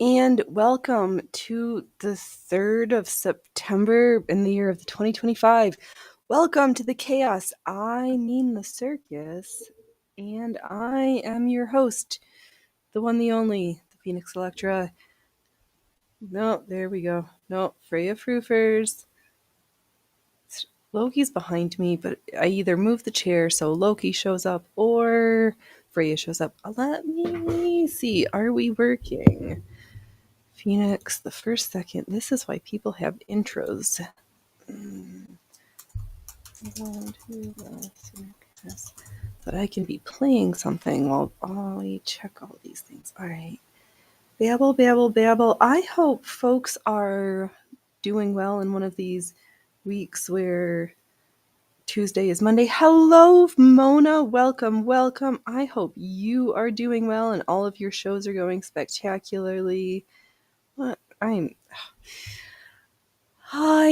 and welcome to the 3rd of September in the year of 2025. Welcome to the chaos. I mean the circus, and I am your host, the one, the only, the Phoenix Electra. No, there we go. No, Freya Froofers. Loki's behind me, but I either move the chair so Loki shows up or Freya shows up. Let me see. Are we working? Phoenix, the first second. This is why people have intros. That I can be playing something while I check all these things. All right. Babble, babble, babble. I hope folks are doing well in one of these weeks where Tuesday is Monday. Hello, Mona. Welcome, welcome. I hope you are doing well and all of your shows are going spectacularly. What? I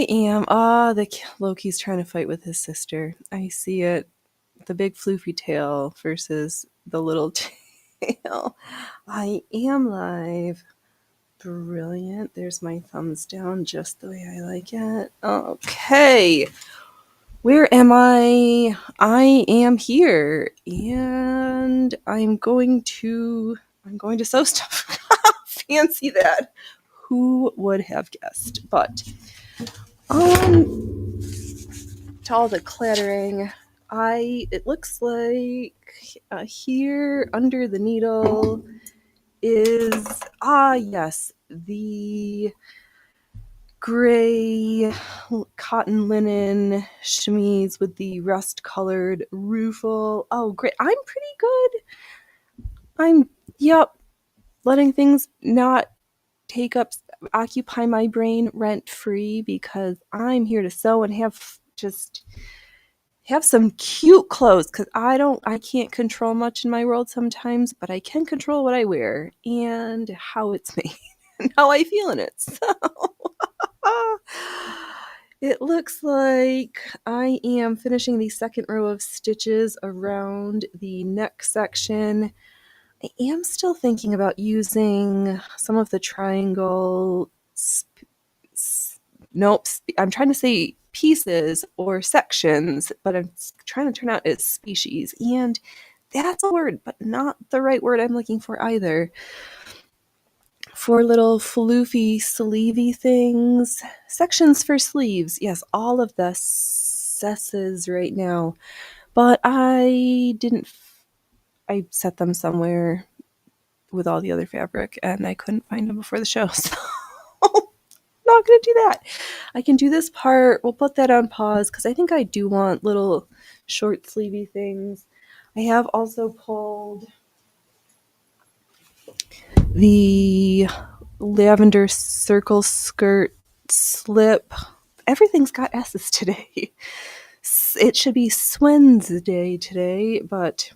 am. The Loki's trying to fight with his sister. I see it. The big floofy tail versus the little tail. I am live. Brilliant. There's my thumbs down just the way I like it. Okay. Where am I? I am here, and I'm going to sew stuff. Fancy that. Who would have guessed? But to all the clattering, it looks like here under the needle is yes, the gray cotton linen chemise with the rust colored ruffle. Oh, great. I'm pretty good. Yep, letting things not occupy my brain rent free because I'm here to sew and have some cute clothes because I can't control much in my world sometimes, but I can control what I wear and how it's made and how I feel in it. So it looks like I am finishing the second row of stitches around the neck section. I am still thinking about using some of the triangle, I'm trying to say pieces or sections, but I'm trying to turn out as species. And that's a word, but not the right word I'm looking for either. For little floofy, sleevey things. Sections for sleeves. Yes, all of the sesses right now. But I set them somewhere with all the other fabric and I couldn't find them before the show. So not going to do that. I can do this part. We'll put that on pause because I think I do want little short sleevey things. I have also pulled the lavender circle skirt slip. Everything's got S's today. It should be Wednesday today, but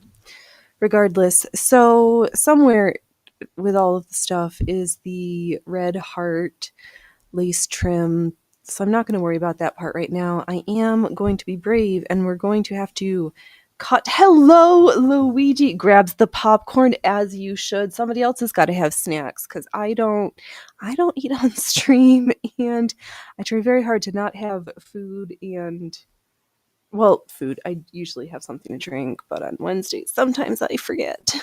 regardless. So somewhere with all of the stuff is the red heart lace trim. So I'm not going to worry about that part right now. I am going to be brave and we're going to have to cut. Hello, Luigi. Grabs the popcorn as you should. Somebody else has got to have snacks because I don't eat on stream and I try very hard to not have food and food. I usually have something to drink, but on Wednesdays sometimes I forget.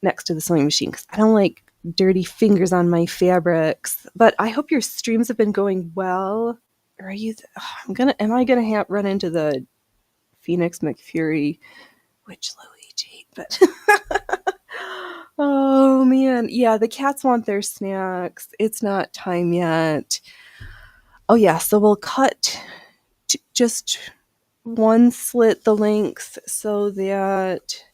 Next to the sewing machine because I don't like dirty fingers on my fabrics. But I hope your streams have been going well. Or are you? Am I gonna run into the Phoenix McFury, which Luigi? But oh man, yeah, the cats want their snacks. It's not time yet. Oh yeah, so we'll cut just one slit the length so that.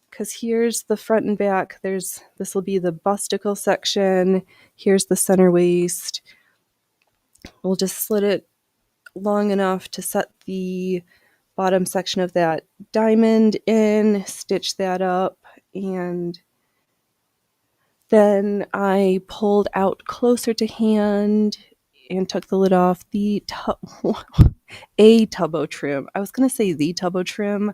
Because here's the front and back. This will be the busticle section. Here's the center waist. We'll just slit it long enough to set the bottom section of that diamond in, stitch that up, and then I pulled out closer to hand and took the lid off a tubbo trim. I was going to say the tubbo trim,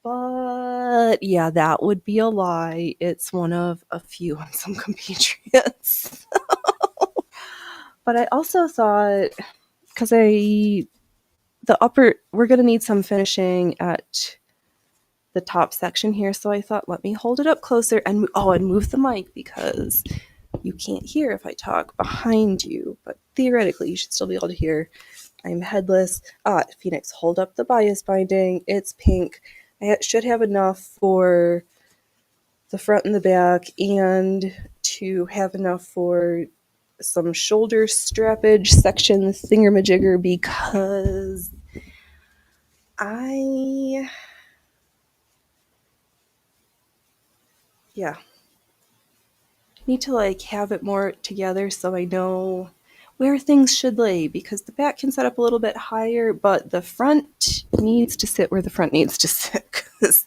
But yeah, that would be a lie. It's one of a few on some compatriots. But I also thought, because we're going to need some finishing at the top section here. So I thought, let me hold it up closer and move the mic because you can't hear if I talk behind you. But theoretically, you should still be able to hear. I'm headless. Phoenix, hold up the bias binding. It's pink. I should have enough for the front and the back and to have enough for some shoulder strappage section thingamajigger because yeah, need to have it more together so I know where things should lay because the back can set up a little bit higher, but the front needs to sit where the front needs to sit because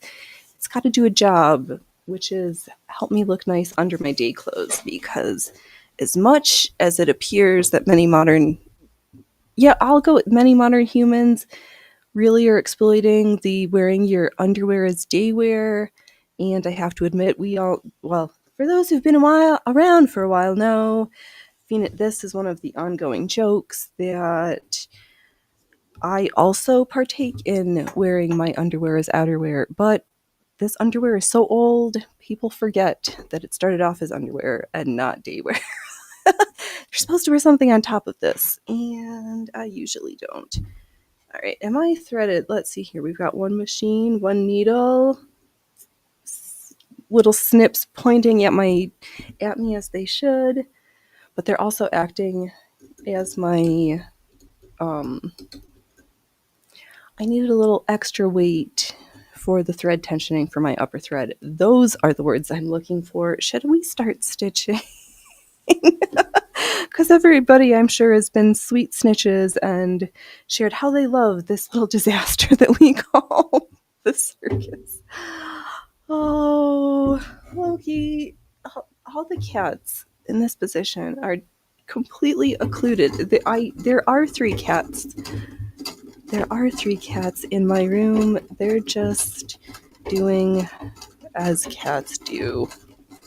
it's got to do a job, which is help me look nice under my day clothes because as much as it appears that I'll go with many modern humans really are exploiting the wearing your underwear as day wear. And I have to admit, for those who've been around for a while know, this is one of the ongoing jokes that I also partake in wearing my underwear as outerwear, but this underwear is so old, people forget that it started off as underwear and not daywear. You're supposed to wear something on top of this, and I usually don't. All right, am I threaded? Let's see here. We've got one machine, one needle, little snips pointing at me as they should, but they're also acting as my I needed a little extra weight for the thread tensioning for my upper thread. Those are the words I'm looking for. Should we start stitching? Because everybody, I'm sure, has been sweet snitches and shared how they love this little disaster that we call the circus. Oh, Loki, all the cats in this position are completely occluded. There are 3 cats. There are 3 cats in my room. They're just doing as cats do.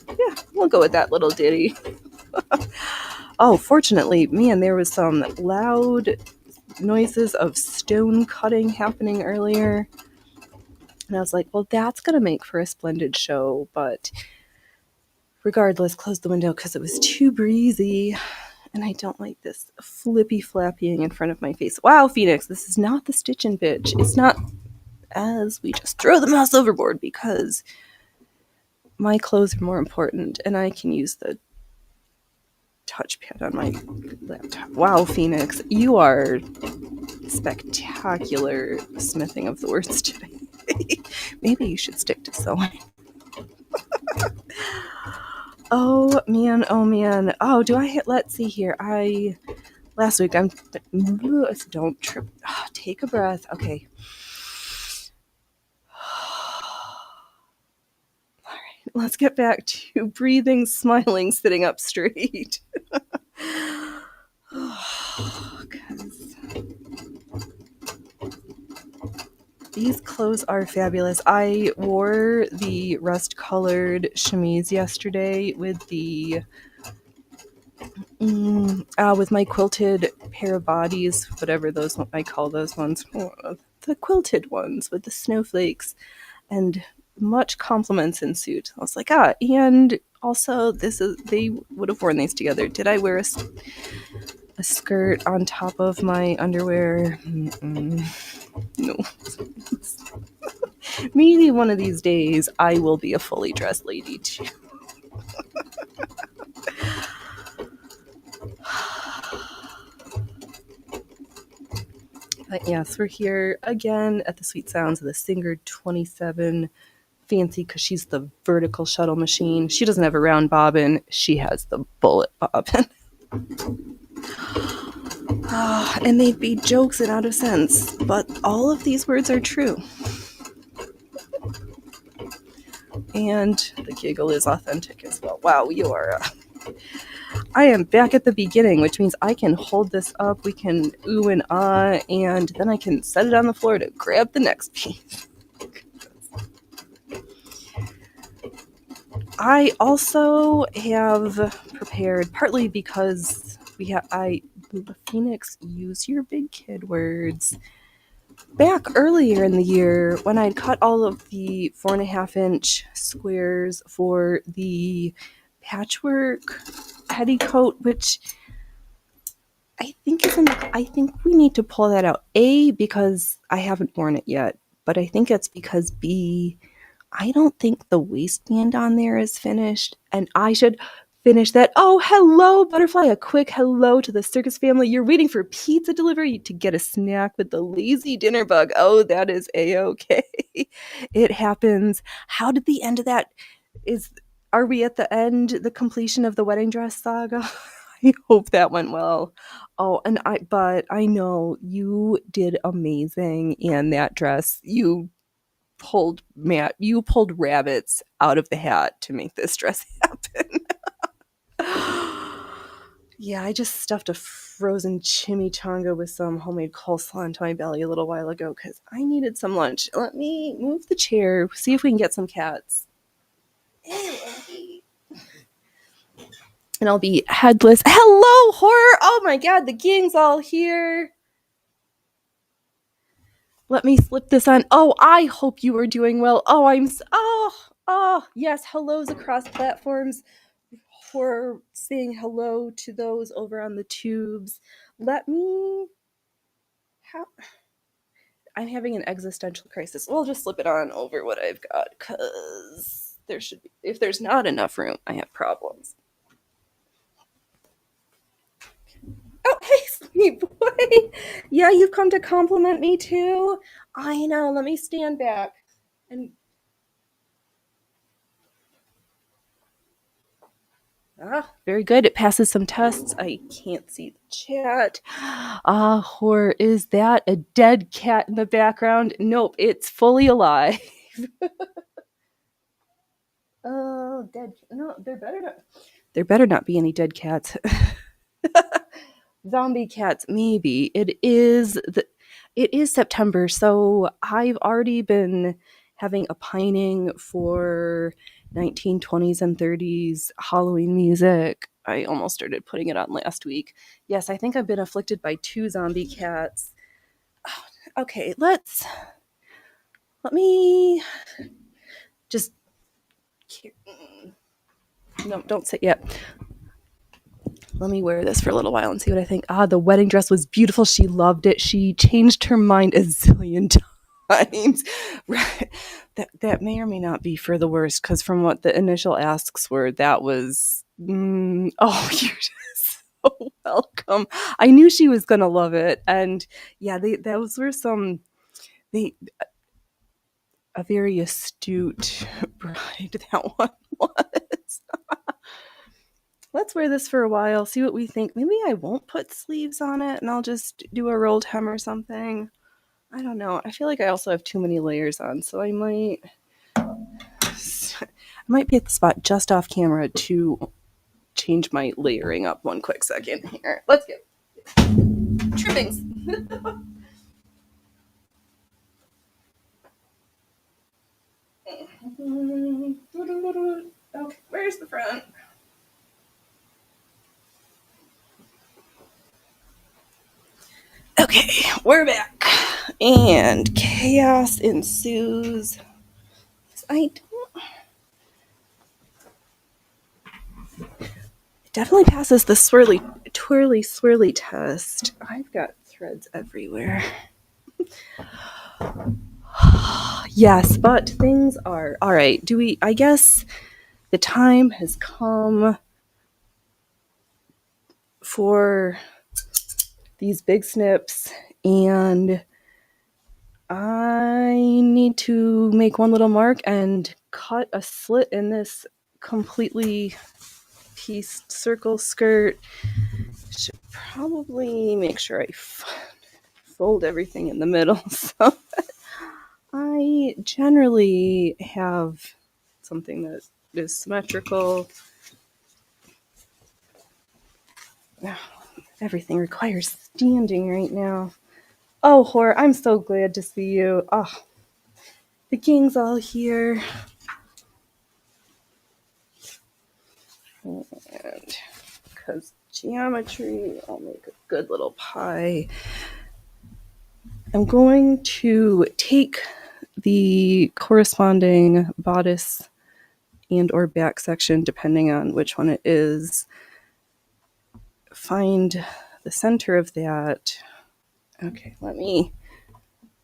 Yeah, we'll go with that little ditty. Oh, fortunately, man, there was some loud noises of stone cutting happening earlier. And I was like, well, that's going to make for a splendid show. But regardless, closed the window because it was too breezy. And I don't like this flippy flapping in front of my face. Wow, Phoenix, this is not the stitching bitch. It's not as we just throw the mouse overboard because my clothes are more important and I can use the touchpad on my laptop. Wow, Phoenix, you are spectacular smithing of the words today. Maybe you should stick to sewing. Oh man. Oh, let's see here. Last week don't trip. Oh, take a breath. Okay. All right, let's get back to breathing, smiling, sitting up straight. These clothes are fabulous. I wore the rust-colored chemise yesterday with with my quilted pair of bodies, whatever I call those ones, the quilted ones with the snowflakes, and much compliments ensued. I was like, and also they would have worn these together. Did I wear a skirt on top of my underwear? No. Maybe one of these days I will be a fully dressed lady too. But yes, we're here again at the Sweet Sounds of the Singer 27. Fancy because she's the vertical shuttle machine. She doesn't have a round bobbin. She has the bullet bobbin. And they'd be jokes and out of sense, but all of these words are true. And the giggle is authentic as well. Wow, you are... I am back at the beginning, which means I can hold this up, we can ooh and ah, and then I can set it on the floor to grab the next piece. I also have prepared, partly because Phoenix, use your big kid words. Back earlier in the year, when I'd cut all of the 4.5-inch squares for the patchwork petticoat, which I think we need to pull that out. A, because I haven't worn it yet, but I think it's because B, I don't think the waistband on there is finished, and I should finish that. Oh, hello, Butterfly. A quick hello to the circus family. You're waiting for pizza delivery to get a snack with the lazy dinner bug. Oh, that is A-okay. It happens. How did the end of that are we at the end, the completion of the wedding dress saga? I hope that went well. Oh, but I know you did amazing in that dress. You pulled rabbits out of the hat to make this dress happen. Yeah, I just stuffed a frozen chimichanga with some homemade coleslaw into my belly a little while ago because I needed some lunch. Let me move the chair, see if we can get some cats. And I'll be headless. Hello, horror! Oh my god, the gang's all here. Let me slip this on. Oh, I hope you are doing well. Yes, hellos across platforms. For saying hello to those over on the tubes. I'm having an existential crisis. We'll just slip it on over what I've got, because if there's not enough room, I have problems. Oh, hey, sweet boy. Yeah, you've come to compliment me too. I know. Let me stand back. And very good. It passes some tests. I can't see the chat. Horror, is that a dead cat in the background? Nope, it's fully alive. Oh, dead. No, there better not be any dead cats. Zombie cats, maybe. It is September, so I've already been having a pining for 1920s and 30s Halloween music. I almost started putting it on last week. Yes, I think I've been afflicted by 2 zombie cats. Okay, let me just... No, don't sit yet. Let me wear this for a little while and see what I think. The wedding dress was beautiful. She loved it. She changed her mind a zillion times. Right. That may or may not be for the worst, because from what the initial asks were, that was... you're just so welcome. I knew she was going to love it. And yeah, those were a very astute bride that one was. Let's wear this for a while, see what we think. Maybe I won't put sleeves on it and I'll just do a rolled hem or something. I don't know. I feel like I also have too many layers on, so I might be at the spot just off camera to change my layering up one quick second here. Let's get trimmings. Okay, where's the front? Okay, we're back. And chaos ensues. It definitely passes the twirly, swirly test. I've got threads everywhere. Yes, but things are all right. I guess the time has come for these big snips, and I need to make one little mark and cut a slit in this completely pieced circle skirt. Should probably make sure I fold everything in the middle. So I generally have something that is symmetrical. Everything requires standing right now. Oh, Horror, I'm so glad to see you. Oh, the gang's all here. And because geometry, I'll make a good little pie. I'm going to take the corresponding bodice and or back section, depending on which one it is, find the center of that. Okay,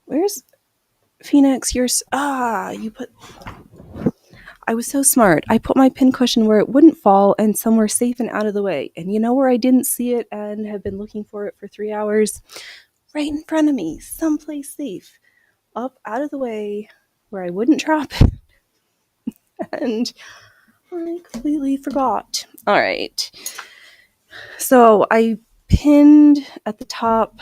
where's Phoenix? I was so smart. I put my pin cushion where it wouldn't fall and somewhere safe and out of the way. And you know where I didn't see it and have been looking for it for 3 hours? Right in front of me, someplace safe. Up out of the way where I wouldn't drop it. And I completely forgot. All right. So I pinned at the top.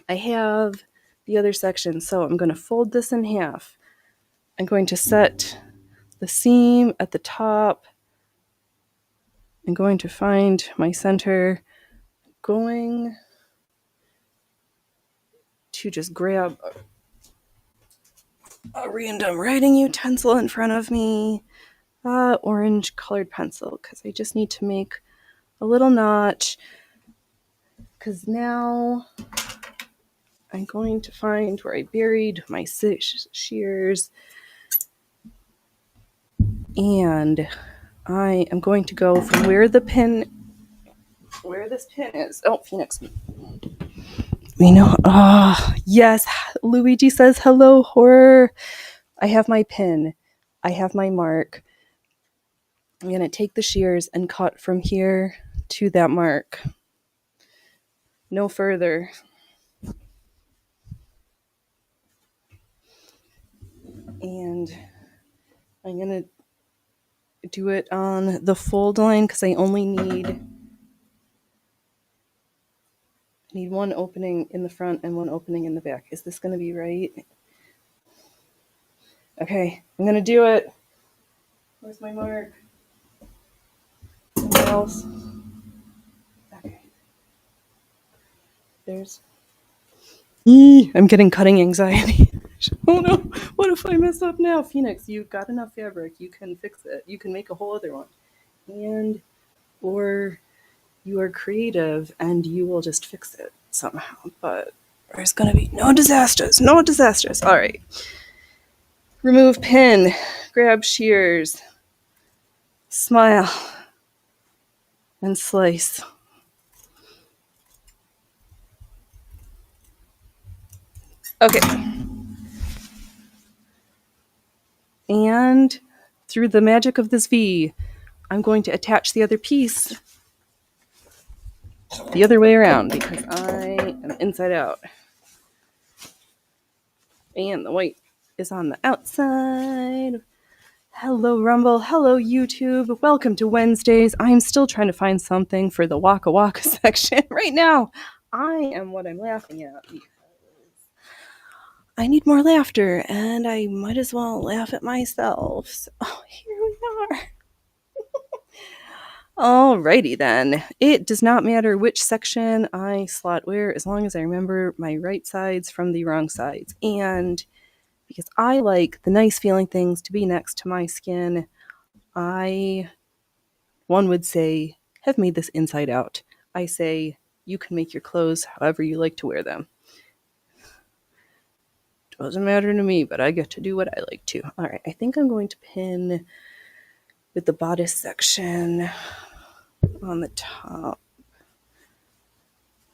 I have the other section. So I'm going to fold this in half. I'm going to set the seam at the top. I'm going to find my center. Going to just grab a random writing utensil in front of me. Orange colored pencil, because I just need to make a little notch, because now I'm going to find where I buried my shears, and I am going to go from where this pin is. Oh, Phoenix. We know. Yes. Luigi says, hello, horror. I have my pin. I have my mark. I'm going to take the shears and cut from here to that mark. No further. And I'm going to do it on the fold line because I only need one opening in the front and one opening in the back. Is this going to be right? Okay, I'm going to do it. Where's my mark? Somewhere else. Okay. I'm getting cutting anxiety. Oh no, what if I mess up now? Phoenix, you've got enough fabric. You can fix it. You can make a whole other one. Or you are creative and you will just fix it somehow. But there's going to be no disasters. No disasters. All right. Remove pin. Grab shears. Smile. And slice. Okay. And through the magic of this V, I'm going to attach the other piece the other way around because I am inside out. And the white is on the outside. Hello, Rumble. Hello, YouTube. Welcome to Wednesdays. I'm still trying to find something for the Waka Waka section right now. I am what I'm laughing at because I need more laughter, and I might as well laugh at myself. So, here we are. Alrighty then. It does not matter which section I slot where, as long as I remember my right sides from the wrong sides. And because I like the nice feeling things to be next to my skin, one would say, have made this inside out. I say, you can make your clothes however you like to wear them. Doesn't matter to me, but I get to do what I like to. All right, I think I'm going to pin with the bodice section on the top.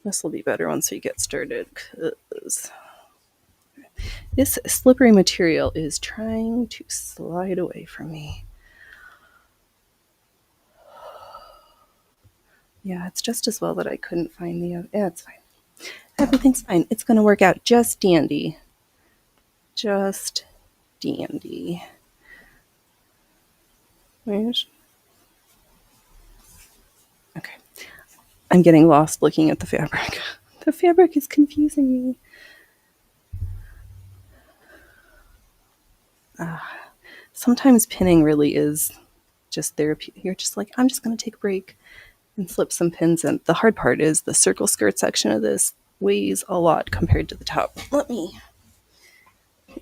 This will be better once we get started, because this slippery material is trying to slide away from me. Yeah, it's just as well that I couldn't find the other. Yeah, it's fine. Everything's fine. It's going to work out just dandy. Just dandy. Where's... Okay. I'm getting lost looking at the fabric. The fabric is confusing me. Sometimes pinning really is just therapy. You're just like, I'm just going to take a break and slip some pins in. The hard part is the circle skirt section of this weighs a lot compared to the top. Let me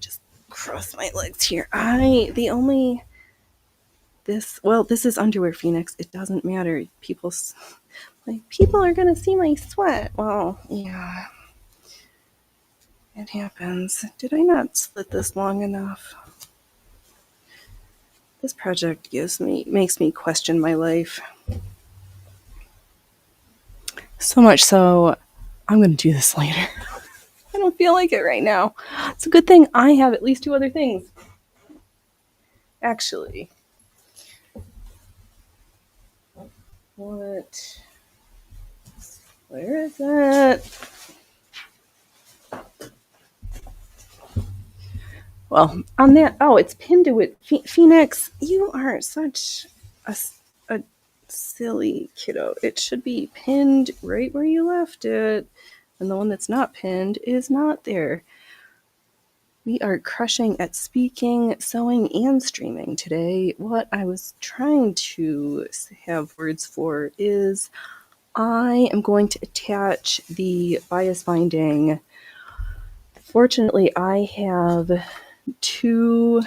just cross my legs here. The only this is underwear, Phoenix. It doesn't matter. People are gonna see my sweat. Well, yeah, it happens. Did I not slit this long enough? This project makes me question my life. So much so, I'm gonna do this later. I don't feel like it right now. It's a good thing I have at least 2 other things. Actually, what? Where is it? Well, on that, it's pinned to it. Phoenix, you are such a silly kiddo. It should be pinned right where you left it, and the one that's not pinned is not there. We are crushing at speaking, sewing, and streaming today. What I was trying to have words for is I am going to attach the bias binding. Fortunately, I have 2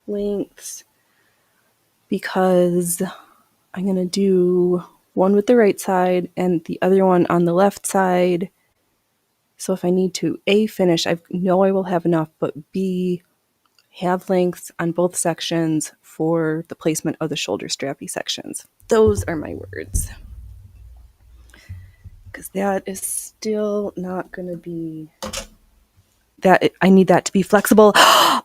lengths because I'm going to do one with the right side and the other one on the left side. So if I need to A, finish, I know I will have enough, but B, have lengths on both sections for the placement of the shoulder strappy sections. Those are my words. Because that is still not going to be... that I need that to be flexible.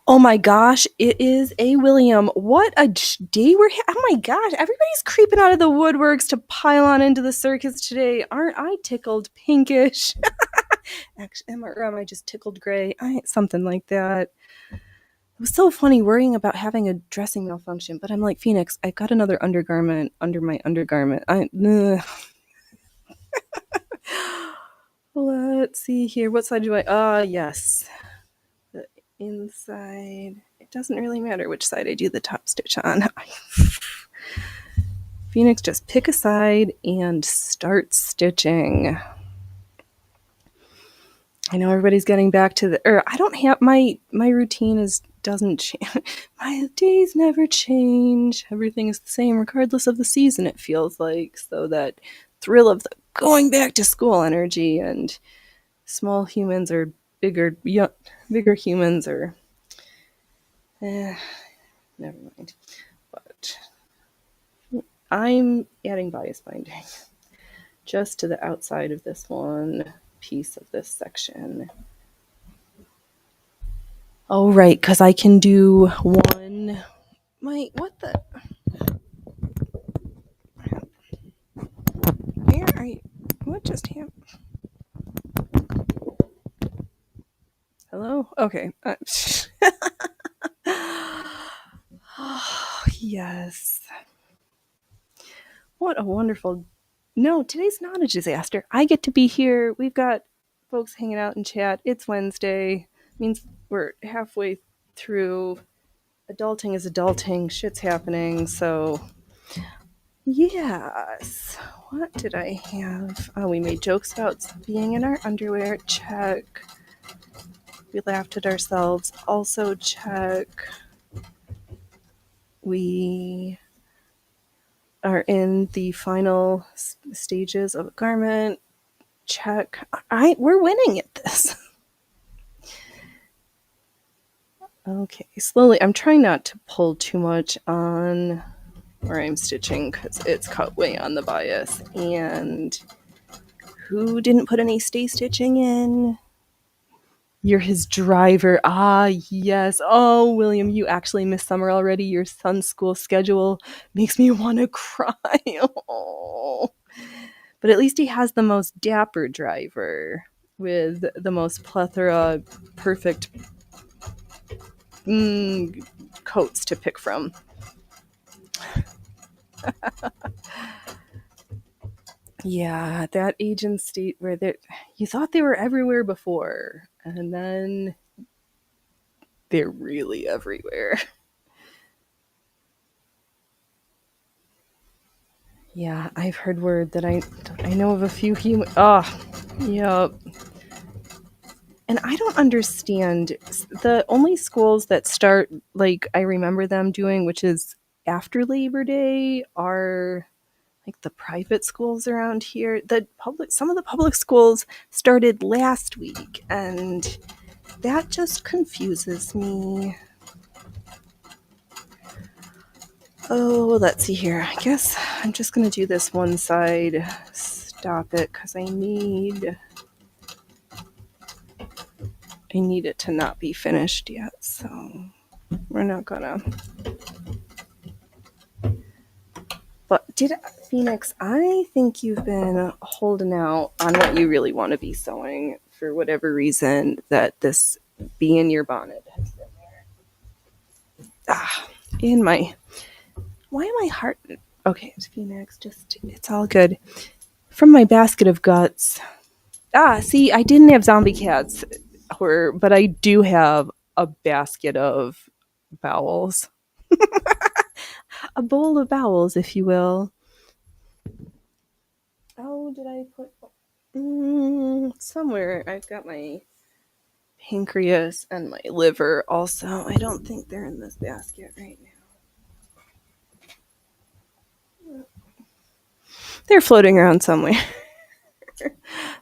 Oh my gosh, it is a William. What a day oh my gosh, everybody's creeping out of the woodworks to pile on into the circus today. Aren't I tickled pinkish? Actually, am I just tickled gray? Something like that. It was so funny worrying about having a dressing malfunction, but I'm like, Phoenix, I've got another undergarment under my undergarment. Let's see here. What side do I... yes. The inside. It doesn't really matter which side I do the top stitch on. Phoenix, just pick a side and start stitching. I know everybody's getting back to I don't have... My routine doesn't change. My days never change. Everything is the same regardless of the season, it feels like. So that thrill of the going back to school energy, and small humans are bigger humans are... never mind. But I'm adding bias binding just to the outside of this one piece of this section. Oh, right, because I can do one... what the... Where are you? What just happened? Hello? Okay. Oh, yes. What a wonderful... No, today's not a disaster. I get to be here. We've got folks hanging out in chat. It's Wednesday. It means we're halfway through. Adulting is adulting. Shit's happening. So, yes. What did I have? Oh, we made jokes about being in our underwear. Check. We laughed at ourselves. Also, check. We are in the final stages of a garment. Check. We're winning at this. Okay, slowly. I'm trying not to pull too much on where I'm stitching because it's cut way on the bias. And who didn't put any stay stitching in? You're his driver. Ah, yes. Oh, William, you actually missed summer already. Your son's school schedule makes me want to cry. Oh. But at least he has the most dapper driver with the most plethora, perfect coats to pick from. Yeah, that age and state where you thought they were everywhere before, and then they're really everywhere. Yeah, I've heard word that I know of a few human... yep. And I don't understand the only schools that start like I remember them doing, which is after Labor Day are like the private schools around here. Some of the public schools started last week, and that just confuses me. Oh, let's see here. I guess I'm just going to do this one side. Stop it, because I need it to not be finished yet. So we're not going to. But Phoenix, I think you've been holding out on what you really want to be sewing for whatever reason that this bee in your bonnet has been there. Why am I heart? Okay, Phoenix, it's all good. From my basket of guts. See, I didn't have zombie cats, but I do have a basket of bowels. A bowl of bowels, if you will. Oh, did I put somewhere? I've got my pancreas and my liver also. I don't think they're in this basket right now. They're floating around somewhere.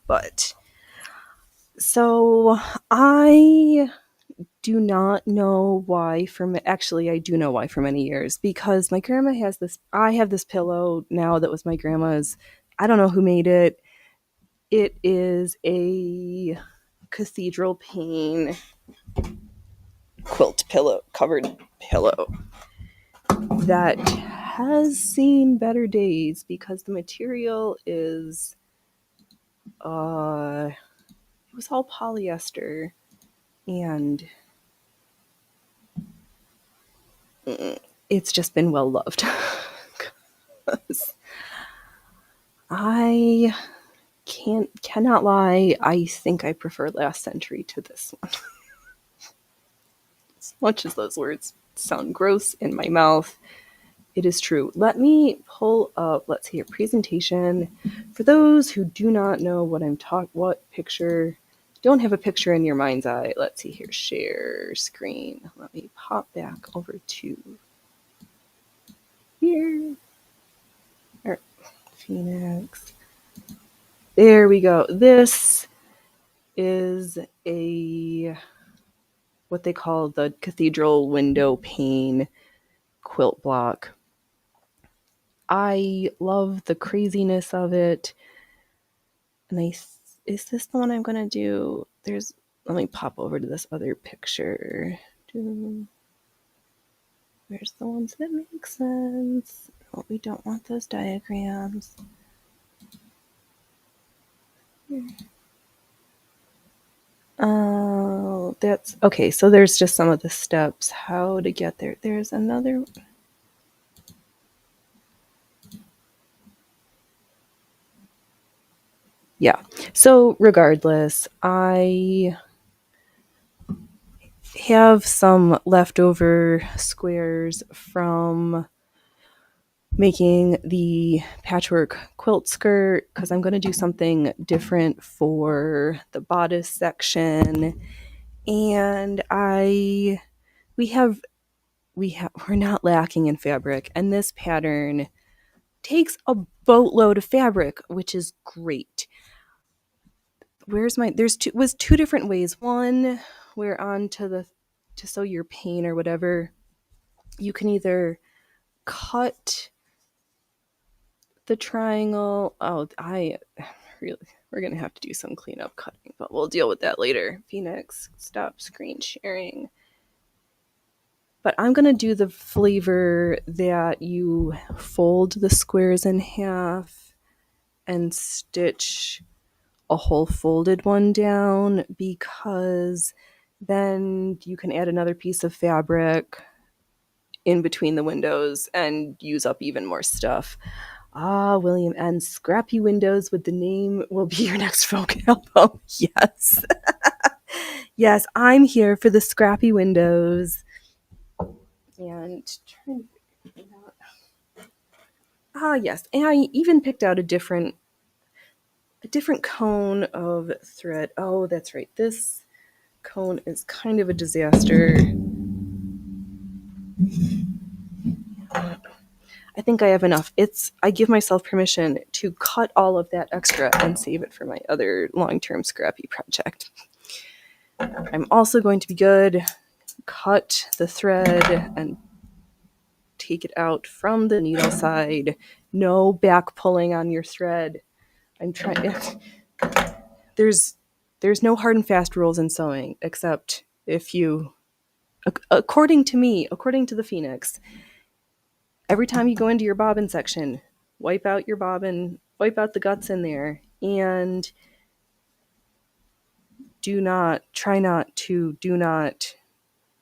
But so I do not know why actually I do know why for many years, because my grandma has this. I have this pillow now that was my grandma's. I don't know who made it. It is a cathedral pane quilt pillow, covered pillow that has seen better days because the material is it was all polyester, and it's just been well loved. I cannot lie, I think I prefer last century to this one. As much as those words sound gross in my mouth, it is true. Let me pull up, let's see, a presentation. For those who do not know what picture, don't have a picture in your mind's eye. Let's see here, share screen. Let me pop back over to here. Phoenix. There we go. This is what they call the cathedral window pane quilt block. I love the craziness of it. And is this the one I'm going to do? Let me pop over to this other picture. Where's the ones that make sense? Oh, we don't want those diagrams. Oh, that's okay. So there's just some of the steps how to get there. There's another. Yeah. So regardless, I have some leftover squares from making the patchwork quilt skirt because I'm going to do something different for the bodice section. And we're not lacking in fabric, and this pattern takes a boatload of fabric, which is great. There's two different ways. One, where to sew your pane or whatever, you can either cut the triangle. We're gonna have to do some cleanup cutting, but we'll deal with that later. Phoenix, stop screen sharing. But I'm gonna do the flavor that you fold the squares in half and stitch a whole folded one down, because then you can add another piece of fabric in between the windows and use up even more stuff. William N. Scrappy Windows with the name will be your next folk album. Yes. Yes, I'm here for the scrappy windows. And trying to figure out. Yes. And I even picked out a different cone of thread. Oh, that's right. This cone is kind of a disaster. I think I have enough. I give myself permission to cut all of that extra and save it for my other long-term scrappy project. I'm also going to be good. Cut the thread and take it out from the needle side. No back pulling on your thread. I'm trying. There's no hard and fast rules in sewing, except if you, according to me, according to the Phoenix, every time you go into your bobbin section, wipe out your bobbin, wipe out the guts in there, and do not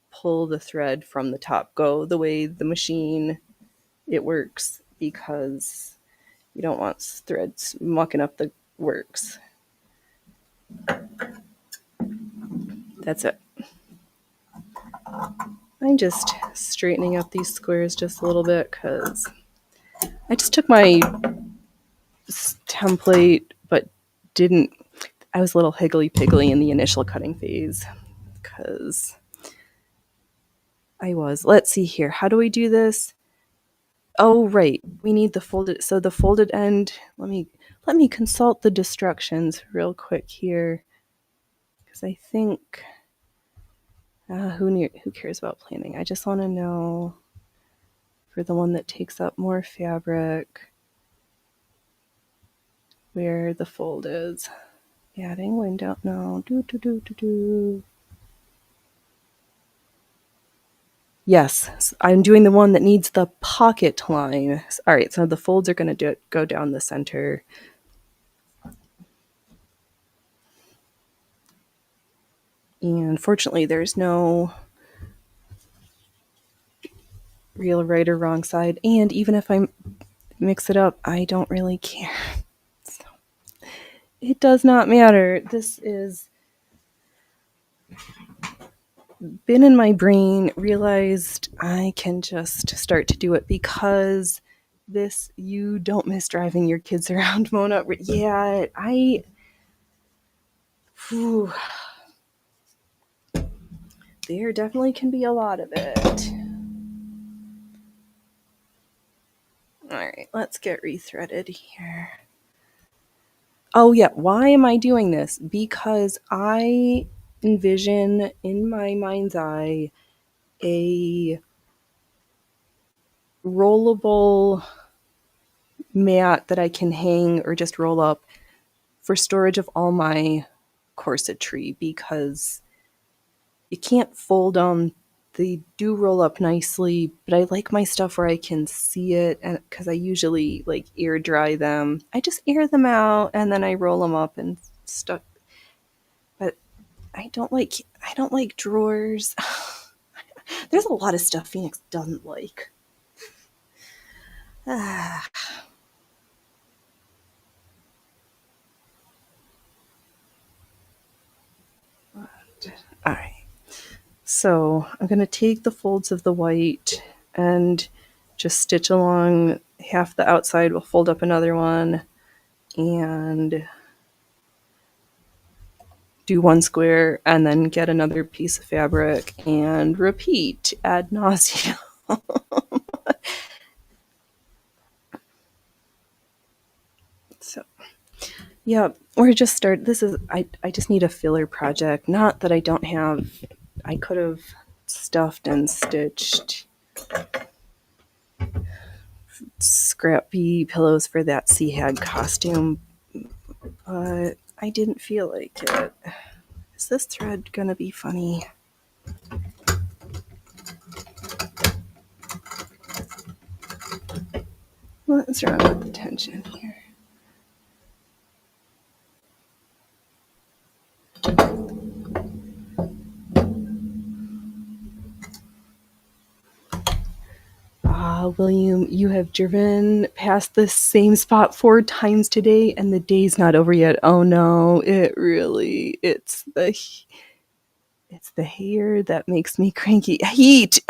pull the thread from the top. Go the way the machine it works, because you don't want threads mucking up the works. That's it. I'm just straightening up these squares just a little bit because I just took my template but didn't. I was a little higgly-piggly in the initial cutting phase because I was. Let's see here. How do we do this? Oh, right. We need the folded. So the folded end. Let me consult the instructions real quick here, because I think who cares about planning? I just want to know for the one that takes up more fabric where the fold is. Adding window. No. Yes, I'm doing the one that needs the pocket line. All right, so the folds are going to go down the center. And fortunately, there's no real right or wrong side. And even if I mix it up, I don't really care. So, it does not matter. This is been in my brain, realized I can just start to do it because this, you don't miss driving your kids around, Mona. Yeah, there definitely can be a lot of it. All right, let's get rethreaded here. Oh yeah, why am I doing this? Because I envision in my mind's eye a rollable mat that I can hang or just roll up for storage of all my corsetry, because you can't fold them. They do roll up nicely, but I like my stuff where I can see it, and because I usually like air dry them. I just air them out and then I roll them up and stuff. But I don't like drawers. There's a lot of stuff Phoenix doesn't like. All right. So I'm going to take the folds of the white and just stitch along half the outside. We'll fold up another one and do one square and then get another piece of fabric and repeat ad nauseum. So, yeah, we're just start. This is, I just need a filler project. Not that I don't have, I could have stuffed and stitched scrappy pillows for that Sea Hag costume, but I didn't feel like it. Is this thread gonna be funny? What's wrong with the tension here? William, you have driven past the same spot 4 times today and the day's not over yet. Oh no, it's the hair that makes me cranky. Heat!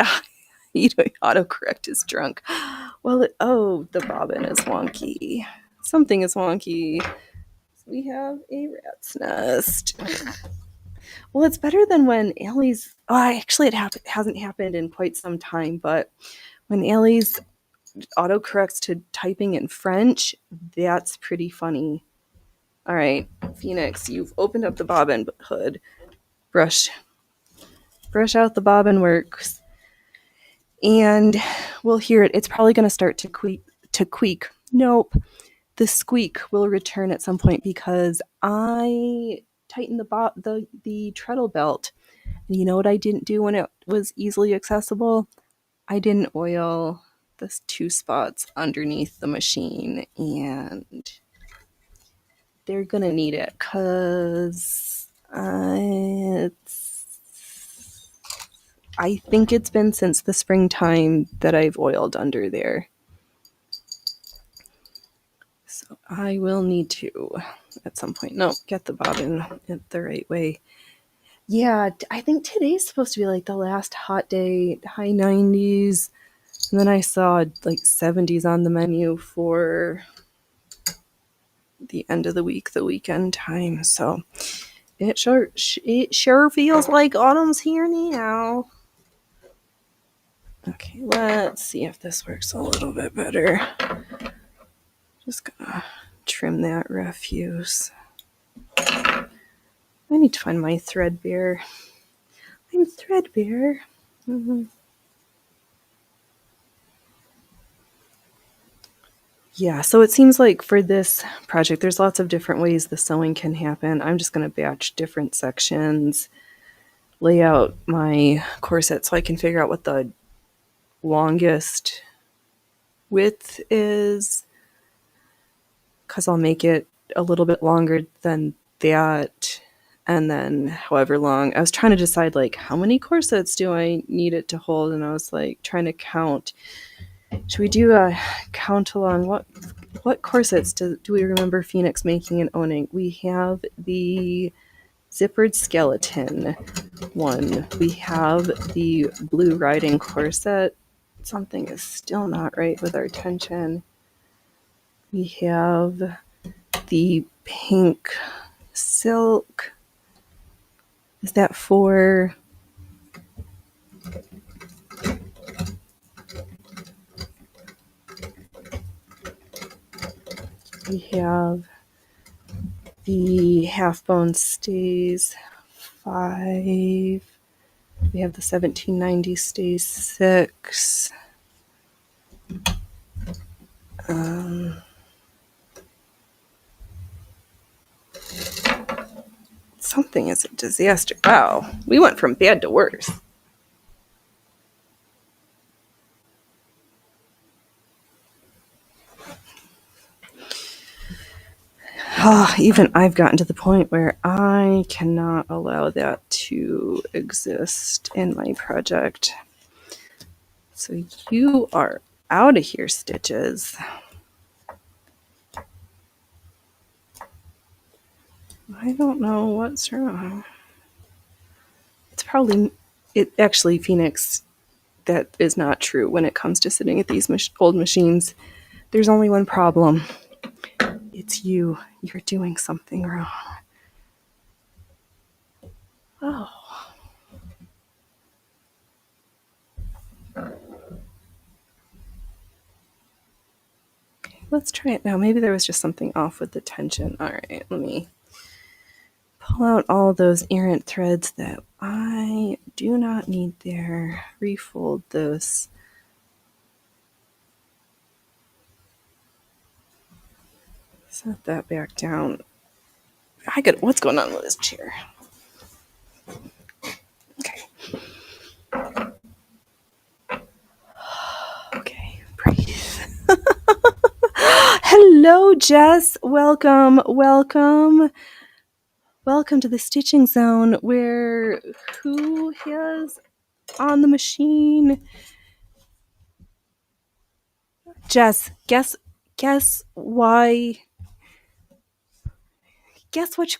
Heat autocorrect is drunk. Well, the bobbin is wonky. Something is wonky. We have a rat's nest. Well, it's better than when Allie's... Oh, actually, it hasn't happened in quite some time, but when Allie's autocorrects to typing in French. That's pretty funny. All right, Phoenix, you've opened up the bobbin hood. Brush out the bobbin works, and we'll hear it. It's probably going to start to queak. Nope, the squeak will return at some point because I tightened the treadle belt. And you know what I didn't do when it was easily accessible? I didn't oil the 2 spots underneath the machine, and they're gonna need it because I think it's been since the springtime that I've oiled under there. So I will need to at some point. No, get the bobbin the right way. Yeah, I think today's supposed to be like the last hot day, high 90s. And then I saw like 70s on the menu for the end of the week, the weekend time. So it sure feels like autumn's here now. Okay, let's see if this works a little bit better. Just gonna trim that refuse. I need to find my threadbare. I'm threadbare. Mm-hmm. Yeah, so it seems like for this project, there's lots of different ways the sewing can happen. I'm just going to batch different sections, lay out my corset so I can figure out what the longest width is, because I'll make it a little bit longer than that, and then however long. I was trying to decide, like, how many corsets do I need it to hold, and I was, like, trying to count. Should we do a count along? What corsets do we remember Phoenix making and owning? We have the zippered skeleton one. We have the blue riding corset. Something is still not right with our tension. We have the pink silk. Is that for... We have the half bone stays 5. We have the 1790 stays 6. Something is a disaster. Wow, we went from bad to worse. Even I've gotten to the point where I cannot allow that to exist in my project. So you are out of here, Stitches. I don't know what's wrong. It's probably... Actually, Phoenix, that is not true when it comes to sitting at these old machines. There's only one problem. It's you. You're doing something wrong. Oh. Let's try it now. Maybe there was just something off with the tension. All right, let me pull out all those errant threads that I do not need there. Refold this. Set that back down. What's going on with this chair? Okay. Okay, breathe. Hello, Jess. Welcome to the Stitching Zone, where who has on the machine? Jess, guess why? Guess which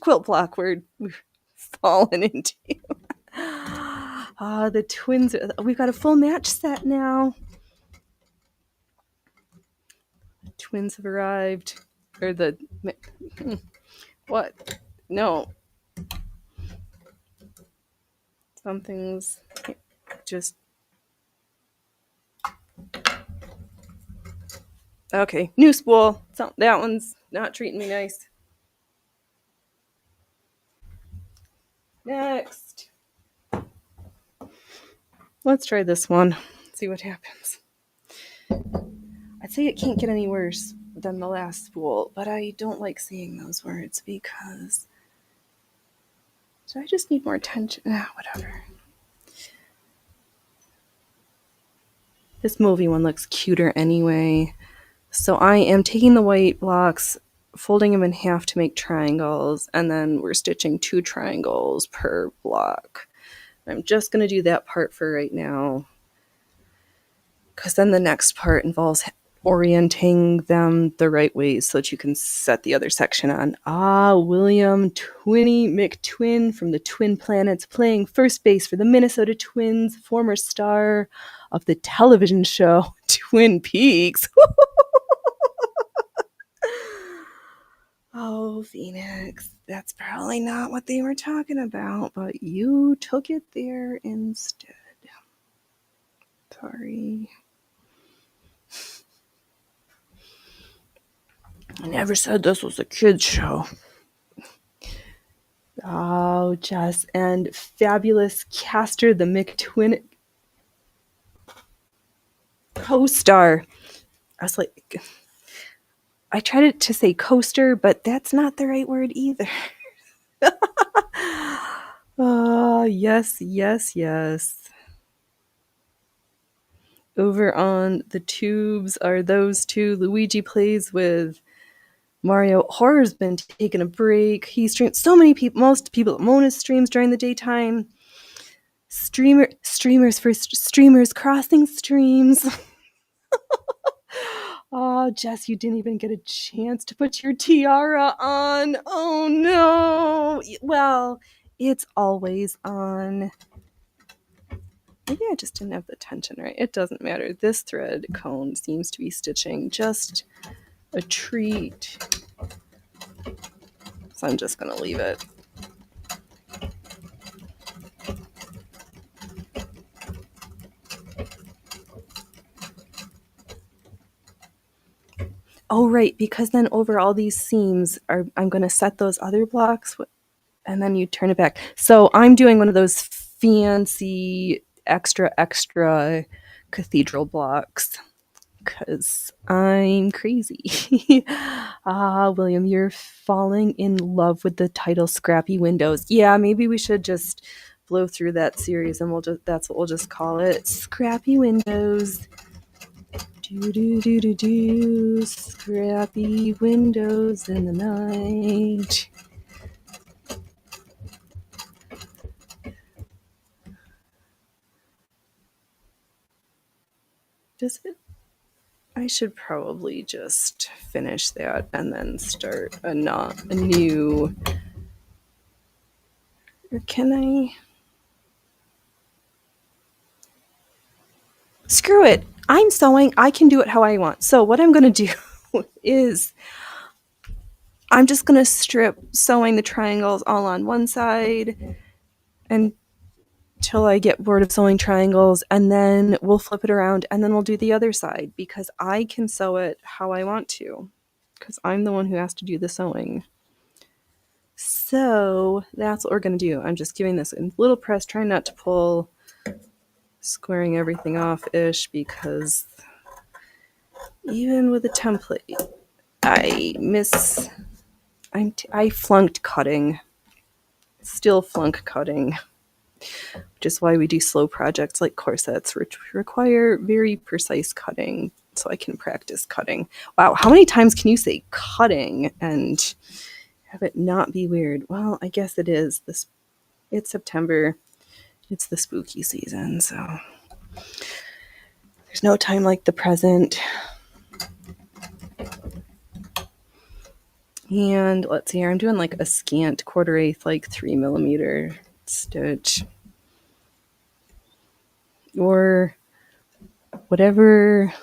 quilt block we've fallen into. The twins. We've got a full match set now. Twins have arrived. Or the... What? No. Something's just... Okay, new spool. So that one's not treating me nice. Next. Let's try this one. See what happens. I'd say it can't get any worse than the last spool, but I don't like saying those words because... So I just need more attention. Whatever. This movie one looks cuter anyway. So I am taking the white blocks, folding them in half to make triangles, and then we're stitching 2 triangles per block. I'm just going to do that part for right now, because then the next part involves orienting them the right way so that you can set the other section on. William Twinny McTwin from the Twin Planets, playing first base for the Minnesota Twins, former star of the television show Twin Peaks. Oh, Phoenix, that's probably not what they were talking about, but you took it there instead. Sorry. I never said this was a kid's show. Oh, Jess and fabulous Castor, the McTwin co-star. I was like, I tried to say coaster, but that's not the right word either. Yes, yes, yes. Over on the tubes are those 2. Luigi plays with Mario. Horror's been taking a break. He streams so many people. Most people at Mona streams during the daytime. Streamers for streamers crossing streams. Oh, Jess, you didn't even get a chance to put your tiara on. Oh no. Well, it's always on. Maybe I just didn't have the tension right. It doesn't matter. This thread cone seems to be stitching just a treat. So I'm just going to leave it. Oh, right, because then over all these seams, I'm going to set those other blocks, and then you turn it back. So I'm doing one of those fancy extra cathedral blocks because I'm crazy. William, you're falling in love with the title Scrappy Windows. Yeah, maybe we should just blow through that series and that's what we'll just call it. Scrappy Windows. Do, scrappy windows in the night. Does it? I should probably just finish that and then start a new. Or can I? Screw it. I'm sewing. I can do it how I want. So what I'm going to do is I'm just going to strip sewing the triangles all on one side until I get bored of sewing triangles, and then we'll flip it around and then we'll do the other side because I can sew it how I want to because I'm the one who has to do the sewing. So that's what we're going to do. I'm just giving this a little press, trying not to pull, squaring everything off-ish because even with a template, I flunked cutting. Still flunk cutting, which is why we do slow projects like corsets, which require very precise cutting so I can practice cutting. Wow, how many times can you say cutting and have it not be weird? Well, I guess it is. It's September. It's the spooky season, so there's no time like the present. And let's see here, I'm doing like a scant 1/4, like 3mm stitch. Or whatever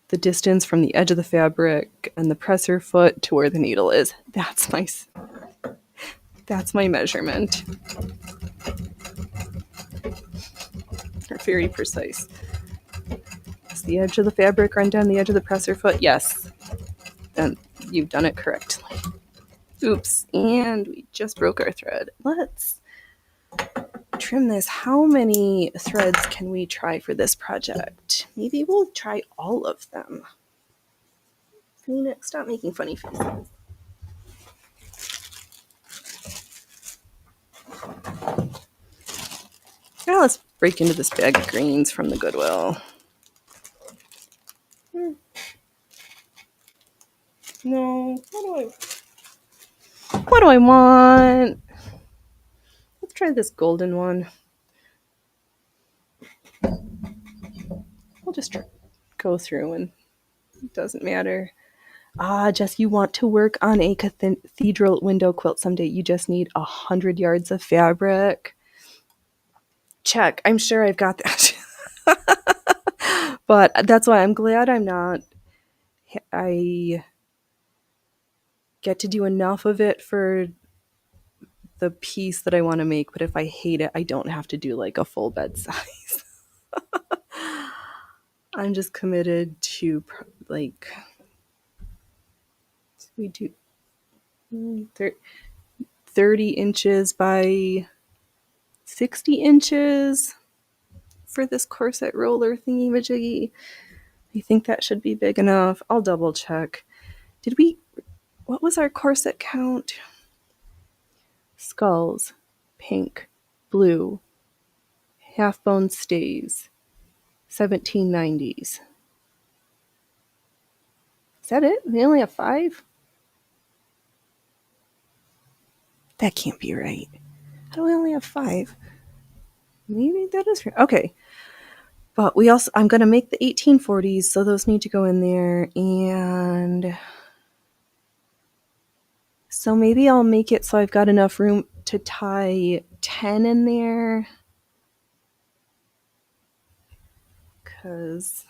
the distance from the edge of the fabric and the presser foot to where the needle is. That's my measurement. They're very precise. the edge of the fabric run down the edge of the presser foot? Yes. Then you've done it correctly. Oops, and we just broke our thread. Let's trim this. How many threads can we try for this project? Maybe we'll try all of them. Phoenix, stop making funny faces. Now let's break into this bag of greens from the Goodwill. No, what do I want? Let's try this golden one. We'll just go through and it doesn't matter. Jess, you want to work on a cathedral window quilt someday. You just need 100 yards of fabric. Check. I'm sure I've got that. But that's why I'm glad I get to do enough of it for the piece that I want to make. But if I hate it, I don't have to do like a full bed size. I'm just committed to like, we do 30 inches by 60 inches for this corset roller thingy-majiggy. I think that should be big enough. I'll double check. What was our corset count? Skulls, pink, blue, half bone stays, 1790s. Is that it? We only have 5? That can't be right. How do we only have 5? Maybe that is right. Okay. But I'm going to make the 1840s, so those need to go in there. And so maybe I'll make it so I've got enough room to tie 10 in there. Because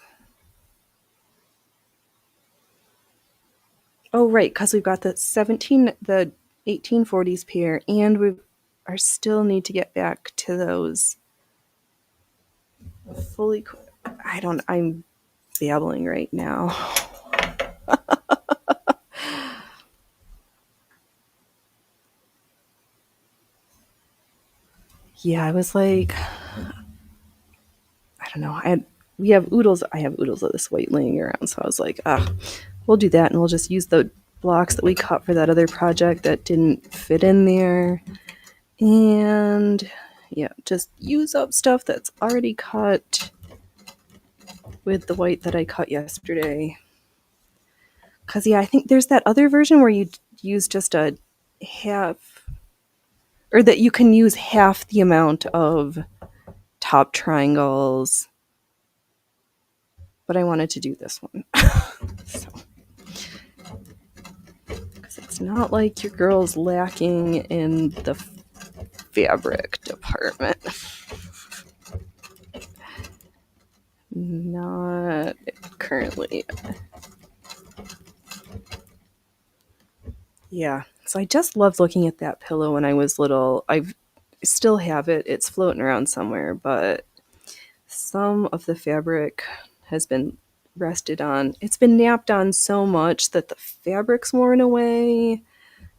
we've got the 1840s pair, and we still need to get back to those fully. I'm babbling right now. Yeah, I was like, I don't know. we have oodles. I have oodles of this white laying around, so I was like, we'll do that, and we'll just use the blocks that we cut for that other project that didn't fit in there. And yeah, just use up stuff that's already cut with the white that I cut yesterday. Because, yeah, I think there's that other version where you use just a half, or that you can use half the amount of top triangles. But I wanted to do this one. Because it's not like your girl's lacking in the fabric department. Not currently. Yeah, so I just loved looking at that pillow when I was little. I still have it. It's floating around somewhere, but some of the fabric has been rested on. It's been napped on so much that the fabric's worn away.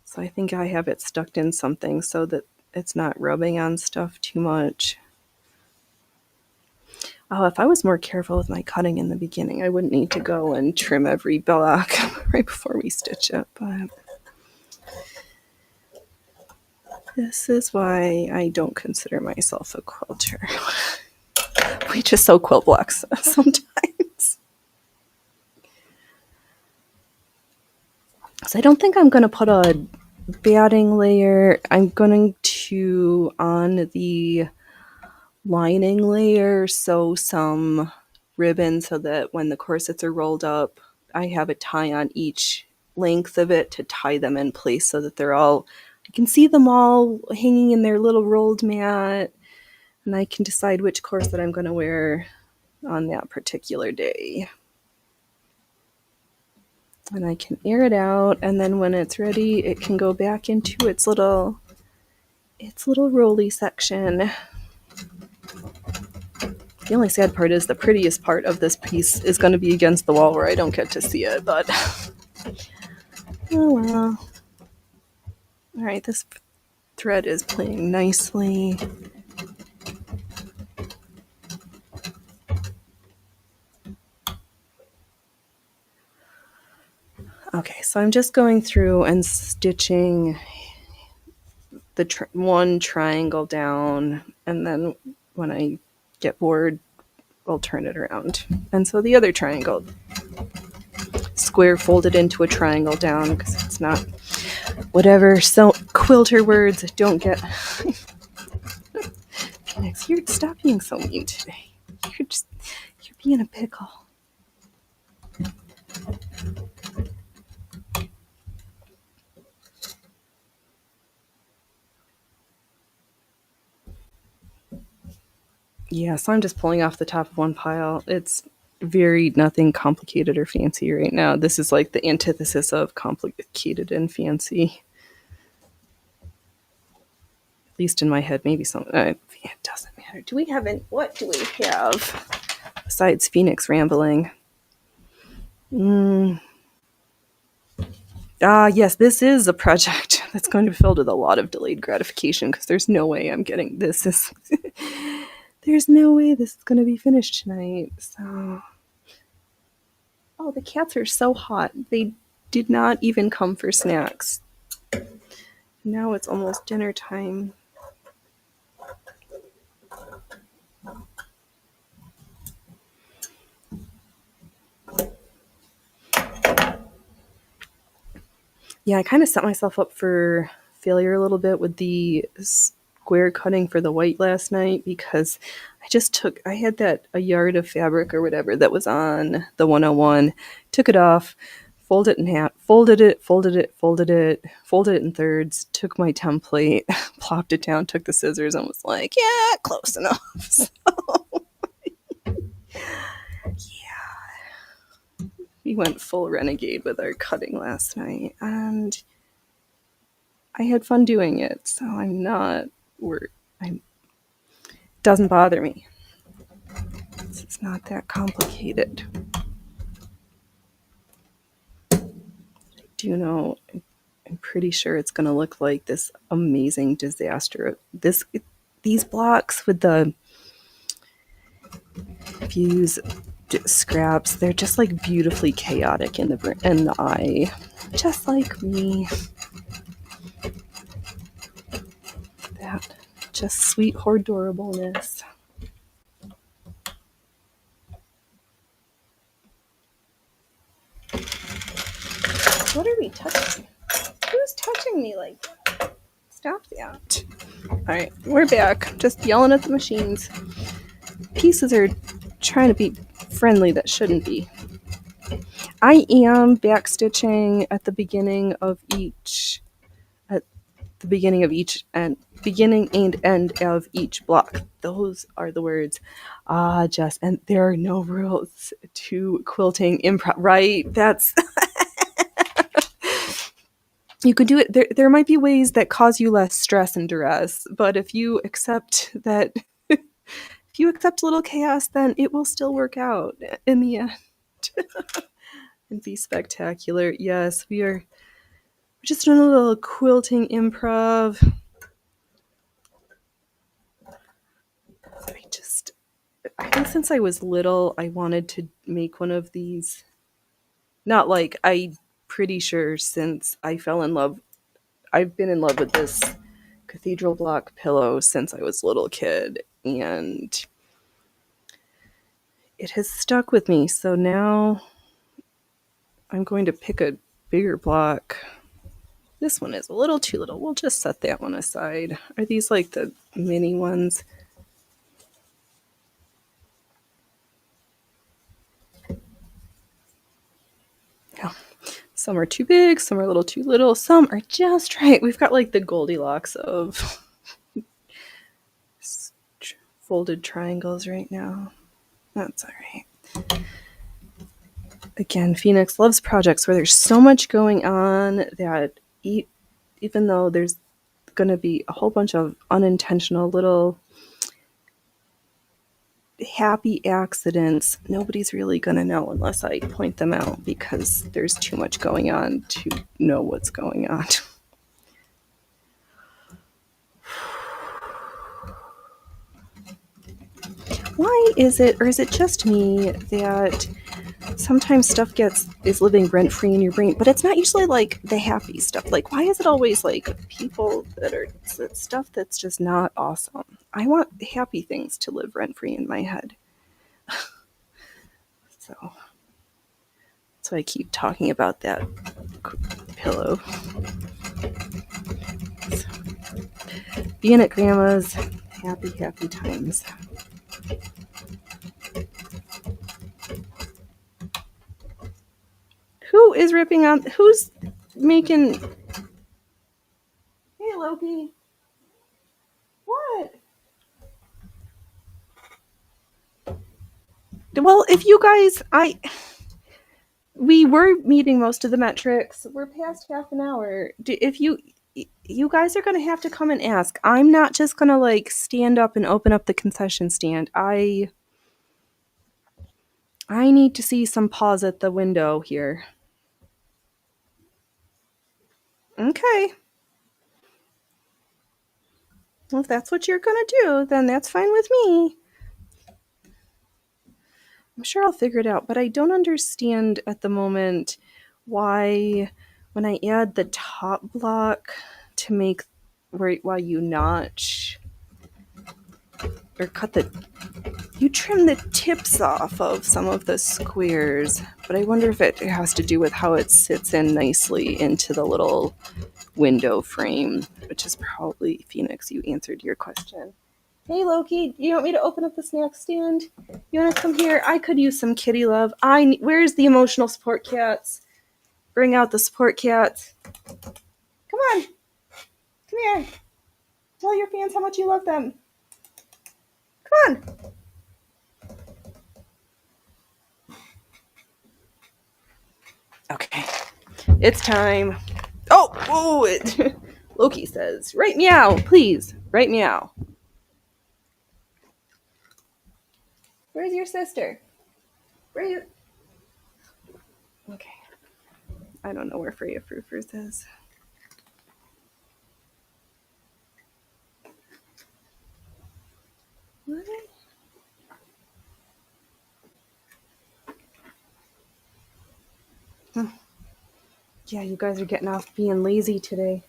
So I think I have it stuck in something so that it's not rubbing on stuff too much. Oh, if I was more careful with my cutting in the beginning, I wouldn't need to go and trim every block right before we stitch it. But this is why I don't consider myself a quilter. We just sew quilt blocks sometimes. So I don't think I'm going to put a batting layer. I'm going to, on the lining layer, sew some ribbon so that when the corsets are rolled up, I have a tie on each length of it to tie them in place so that I can see them all hanging in their little rolled mat, and I can decide which corset I'm going to wear on that particular day. And I can air it out, and then when it's ready, it can go back into its little rolly section. The only sad part is the prettiest part of this piece is going to be against the wall where I don't get to see it, but oh well. Alright, this thread is playing nicely. Okay, so I'm just going through and stitching the one triangle down, and then when I get bored, I'll turn it around. And so the other triangle, square folded into a triangle down, because it's not whatever. So quilter words don't get. Phoenix, stop being so mean today. You're being a pickle. Yeah, so I'm just pulling off the top of one pile. It's very nothing complicated or fancy right now. This is like the antithesis of complicated and fancy. At least in my head, maybe some. It doesn't matter. Do we have what do we have besides Phoenix rambling? Yes, this is a project that's going to be filled with a lot of delayed gratification because there's no way I'm getting this. There's no way this is going to be finished tonight. So, oh, the cats are so hot. They did not even come for snacks. Now it's almost dinner time. Yeah, I kind of set myself up for failure a little bit with the square cutting for the white last night because I had a yard of fabric or whatever that was on the 101, took it off, folded it in half, folded it in thirds, took my template, plopped it down, took the scissors and was like, yeah, close enough. So, yeah. We went full renegade with our cutting last night and I had fun doing it, so I'm not worried. It doesn't bother me. It's not that complicated. I do know, I'm pretty sure it's going to look like this amazing disaster. These blocks with if you use scraps, they're just like beautifully chaotic in the eye, just like me. That just sweet adorableness. What are we touching? Who's touching me like that? Stop that. Alright, we're back. Just yelling at the machines. Pieces are trying to be friendly that shouldn't be. I am backstitching at the beginning and beginning and end of each block. Those are the words. And there are no rules to quilting improv, right? That's you could do it. There might be ways that cause you less stress and duress, but if you accept that, if you accept a little chaos, then it will still work out in the end and be spectacular. Yes, we're just doing a little quilting improv. I think since I was little, I wanted to make one of these. Not like I'm pretty sure since I fell in love. I've been in love with this cathedral block pillow since I was a little kid, and it has stuck with me. So now I'm going to pick a bigger block. This one is a little too little. We'll just set that one aside. Are these like the mini ones? No. Some are too big, some are a little too little, some are just right. We've got like the Goldilocks of folded triangles right now. That's all right. Again, Phoenix loves projects where there's so much going on that even though there's going to be a whole bunch of unintentional little happy accidents, nobody's really going to know unless I point them out because there's too much going on to know what's going on. Why is it, or is it just me, that sometimes stuff is living rent free in your brain, but it's not usually like the happy stuff? Like, why is it always like people that are stuff that's just not awesome? I want happy things to live rent free in my head. So that's why I keep talking about that pillow. So, being at grandma's, happy times. Who is ripping on? Who's making? Hey, Loki. What? Well, if you guys, we were meeting most of the metrics. We're past half an hour. If you guys are going to have to come and ask. I'm not just going to like stand up and open up the concession stand. I need to see some paws at the window here. Okay. Well, if that's what you're going to do, then that's fine with me. I'm sure I'll figure it out, but I don't understand at the moment why when I add the top block to make while you notch or you trim the tips off of some of the squares, but I wonder if it has to do with how it sits in nicely into the little window frame, which is probably, Phoenix, you answered your question. Hey, Loki, you want me to open up the snack stand? You want to come here? I could use some kitty love. Where's the emotional support cats? Bring out the support cats. Come on. Come here. Tell your fans how much you love them. Come on. Okay. It's time. Oh, Loki says, right meow, please. Right meow. Where's your sister? Where are you? Okay. I don't know where Freya Frufers is. What? Yeah, you guys are getting off being lazy today.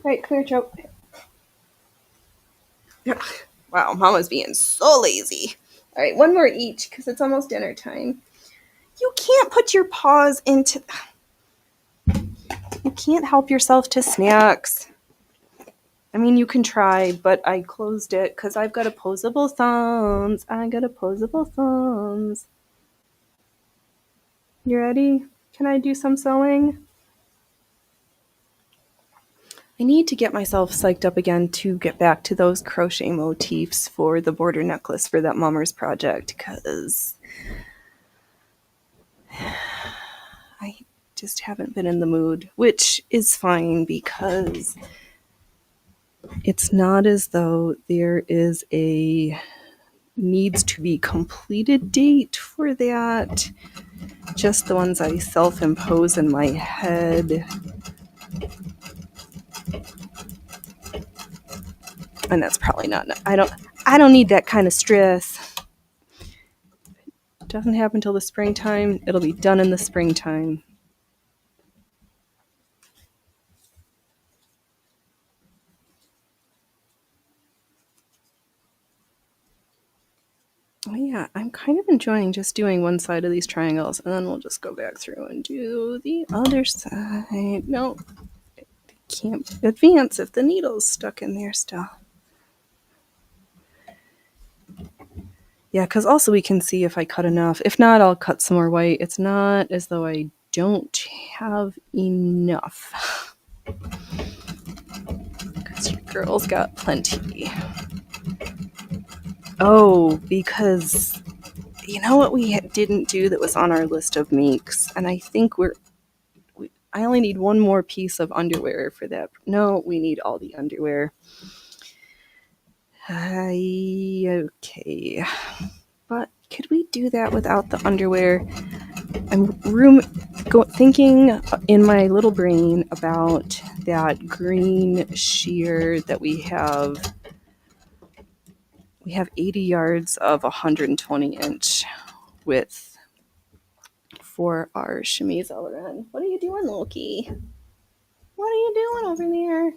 Right, clear choke. Wow, Mama's being so lazy. All right, one more each because it's almost dinner time. You can't put your paws into... You can't help yourself to snacks. I mean, you can try, but I closed it because I've got opposable thumbs. You ready? Can I do some sewing? I need to get myself psyched up again to get back to those crochet motifs for the border necklace for that Mummers project because I just haven't been in the mood, which is fine because it's not as though there is a needs to be completed date for that. Just the ones I self-impose in my head. And that's probably not, I don't need that kind of stress. It doesn't happen till the springtime. It'll be done in the springtime. Oh yeah, I'm kind of enjoying just doing one side of these triangles, and then we'll just go back through and do the other side. No, can't advance if the needle's stuck in there still. Yeah, because also we can see if I cut enough. If not, I'll cut some more white. It's not as though I don't have enough. Because your girl's got plenty. Oh, because you know what we didn't do that was on our list of makes, and I think I only need one more piece of underwear for that. No, we need all the underwear. Okay. But could we do that without the underwear? I'm thinking in my little brain about that green sheer that we have. We have 80 yards of 120-inch width for our chemise element. What are you doing, Loki? What are you doing over there?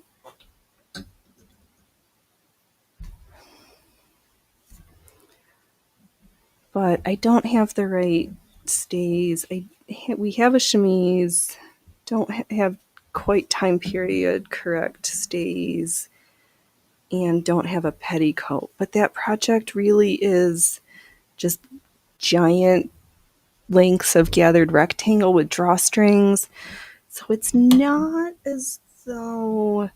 But I don't have the right stays. We have a chemise, don't have quite time period correct stays, and don't have a petticoat. But that project really is just giant lengths of gathered rectangle with drawstrings. So it's not as though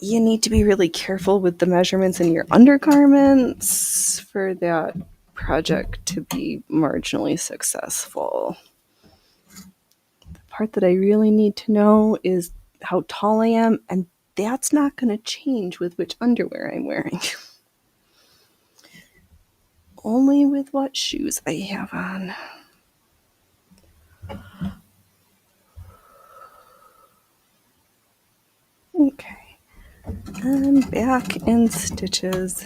you need to be really careful with the measurements in your undergarments for that project to be marginally successful. The part that I really need to know is how tall I am, and that's not going to change with which underwear I'm wearing. Only with what shoes I have on. Okay. And back in stitches.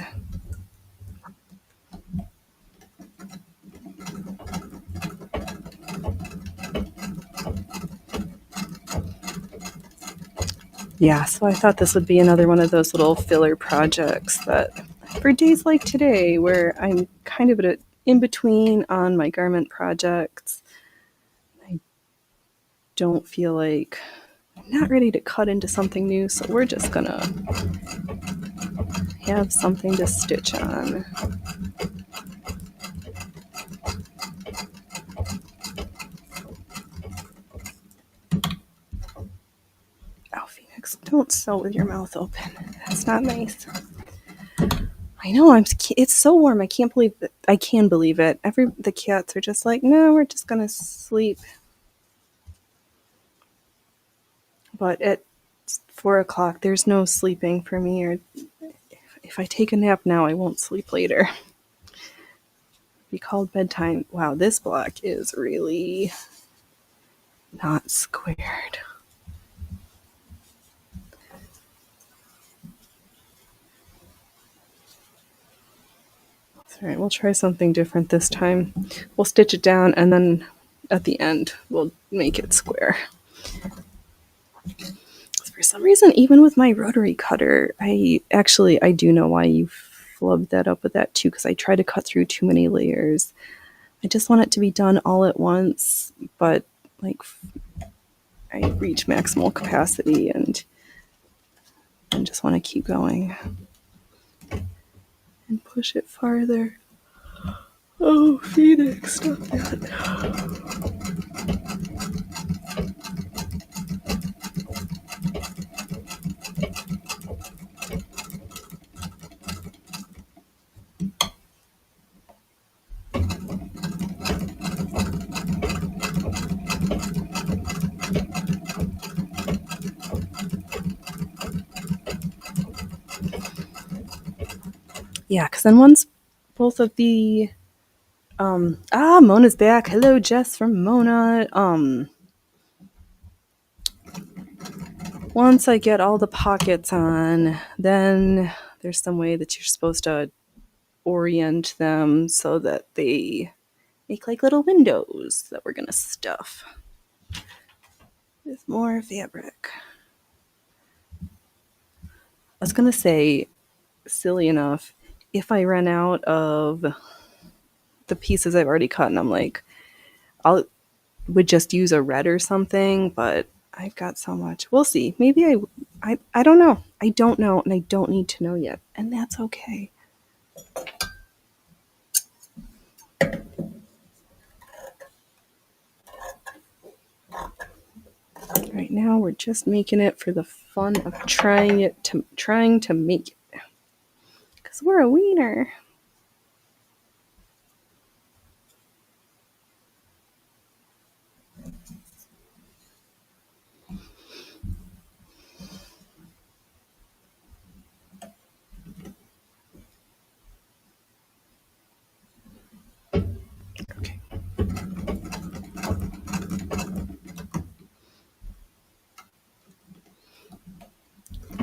Yeah, so I thought this would be another one of those little filler projects that for days like today where I'm kind of in between on my garment projects, I don't feel like I'm not ready to cut into something new, so we're just gonna have something to stitch on. Oh, Phoenix, don't sew with your mouth open. That's not nice. I know, it's so warm. I can't believe it. I can believe it. The cats are just like, no, we're just gonna sleep. But at 4 o'clock, there's no sleeping for me. Or if I take a nap now, I won't sleep later. Be called bedtime. Wow, this block is really not squared. All right, we'll try something different this time. We'll stitch it down, and then at the end, we'll make it square. For some reason, even with my rotary cutter, I do know why you flubbed that up with that too, because I try to cut through too many layers. I just want it to be done all at once, but like I reach maximal capacity and just want to keep going and push it farther. Oh, Phoenix, stop that. Yeah, because then once both of the Mona's back. Hello, Jess from Mona. Once I get all the pockets on, then there's some way that you're supposed to orient them so that they make like little windows that we're gonna stuff with more fabric. I was gonna say, silly enough, if I run out of the pieces I've already cut and I'm like, I would just use a red or something, but I've got so much. We'll see. Maybe I don't know. I don't know, and I don't need to know yet, and that's okay. Right now, we're just making it for the fun of trying to make it, because we're a wiener.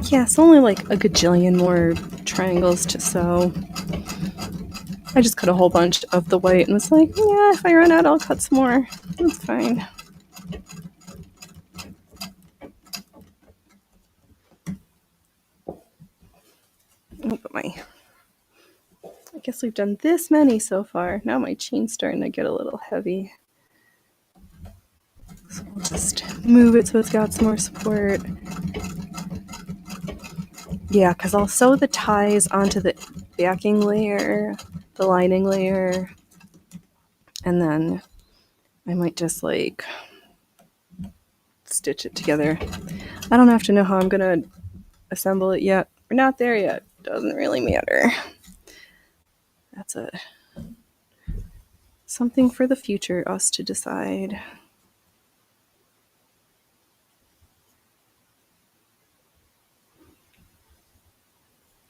Yeah, it's only like a gajillion more triangles to sew. I just cut a whole bunch of the white and was like, yeah, if I run out, I'll cut some more. That's fine. Oh, but I guess we've done this many so far. Now my chain's starting to get a little heavy. So I'll just move it so it's got some more support. Yeah, because I'll sew the ties onto the backing layer, the lining layer, and then I might just like stitch it together. I don't have to know how I'm gonna assemble it yet. We're not there yet. Doesn't really matter. That's something for the future, us to decide.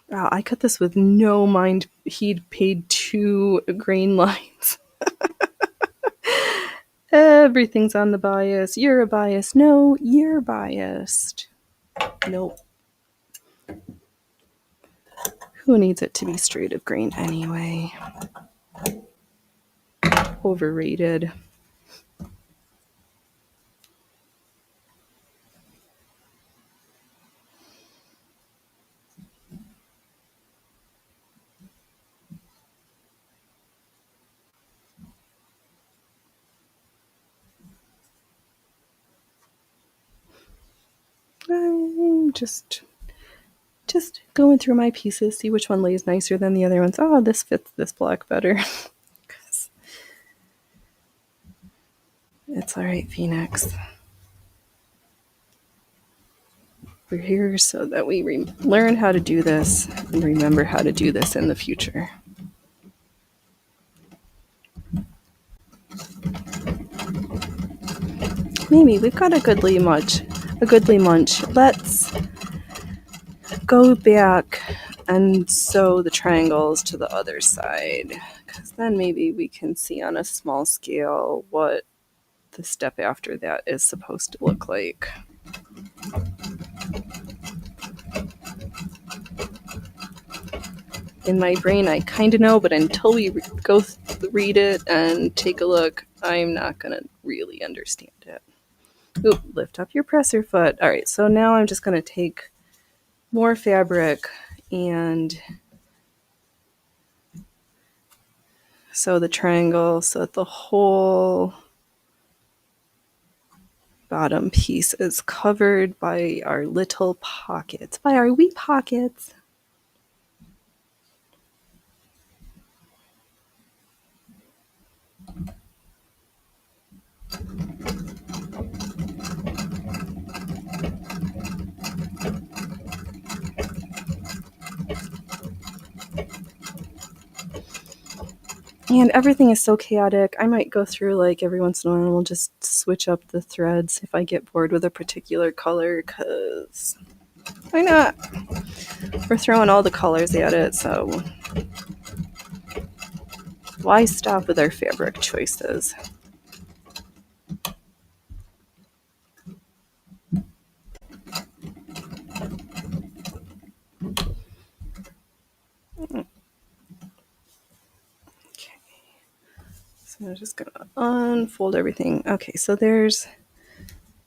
Wow, I cut this with no mind. He'd paid 2 green lines. Everything's on the bias. You're a bias. No, you're biased. Nope. Who needs it to be straight of green anyway? Overrated. I'm just going through my pieces, see which one lays nicer than the other ones. Oh, this fits this block better. It's all right, Phoenix. We're here so that we learn how to do this and remember how to do this in the future. Mimi, we've got a goodly munch. Let's go back and sew the triangles to the other side, because then maybe we can see on a small scale what the step after that is supposed to look like. In my brain, I kind of know, but until we go read it and take a look, I'm not going to really understand it. Ooh, lift up your presser foot. All right, so now I'm just going to take more fabric and sew the triangle so that the whole bottom piece is covered by our little pockets, by our wee pockets. And everything is so chaotic. I might go through like every once in a while and we'll just switch up the threads if I get bored with a particular color, because why not? We're throwing all the colors at it, so why stop with our fabric choices? So I'm just going to unfold everything. Okay, so there's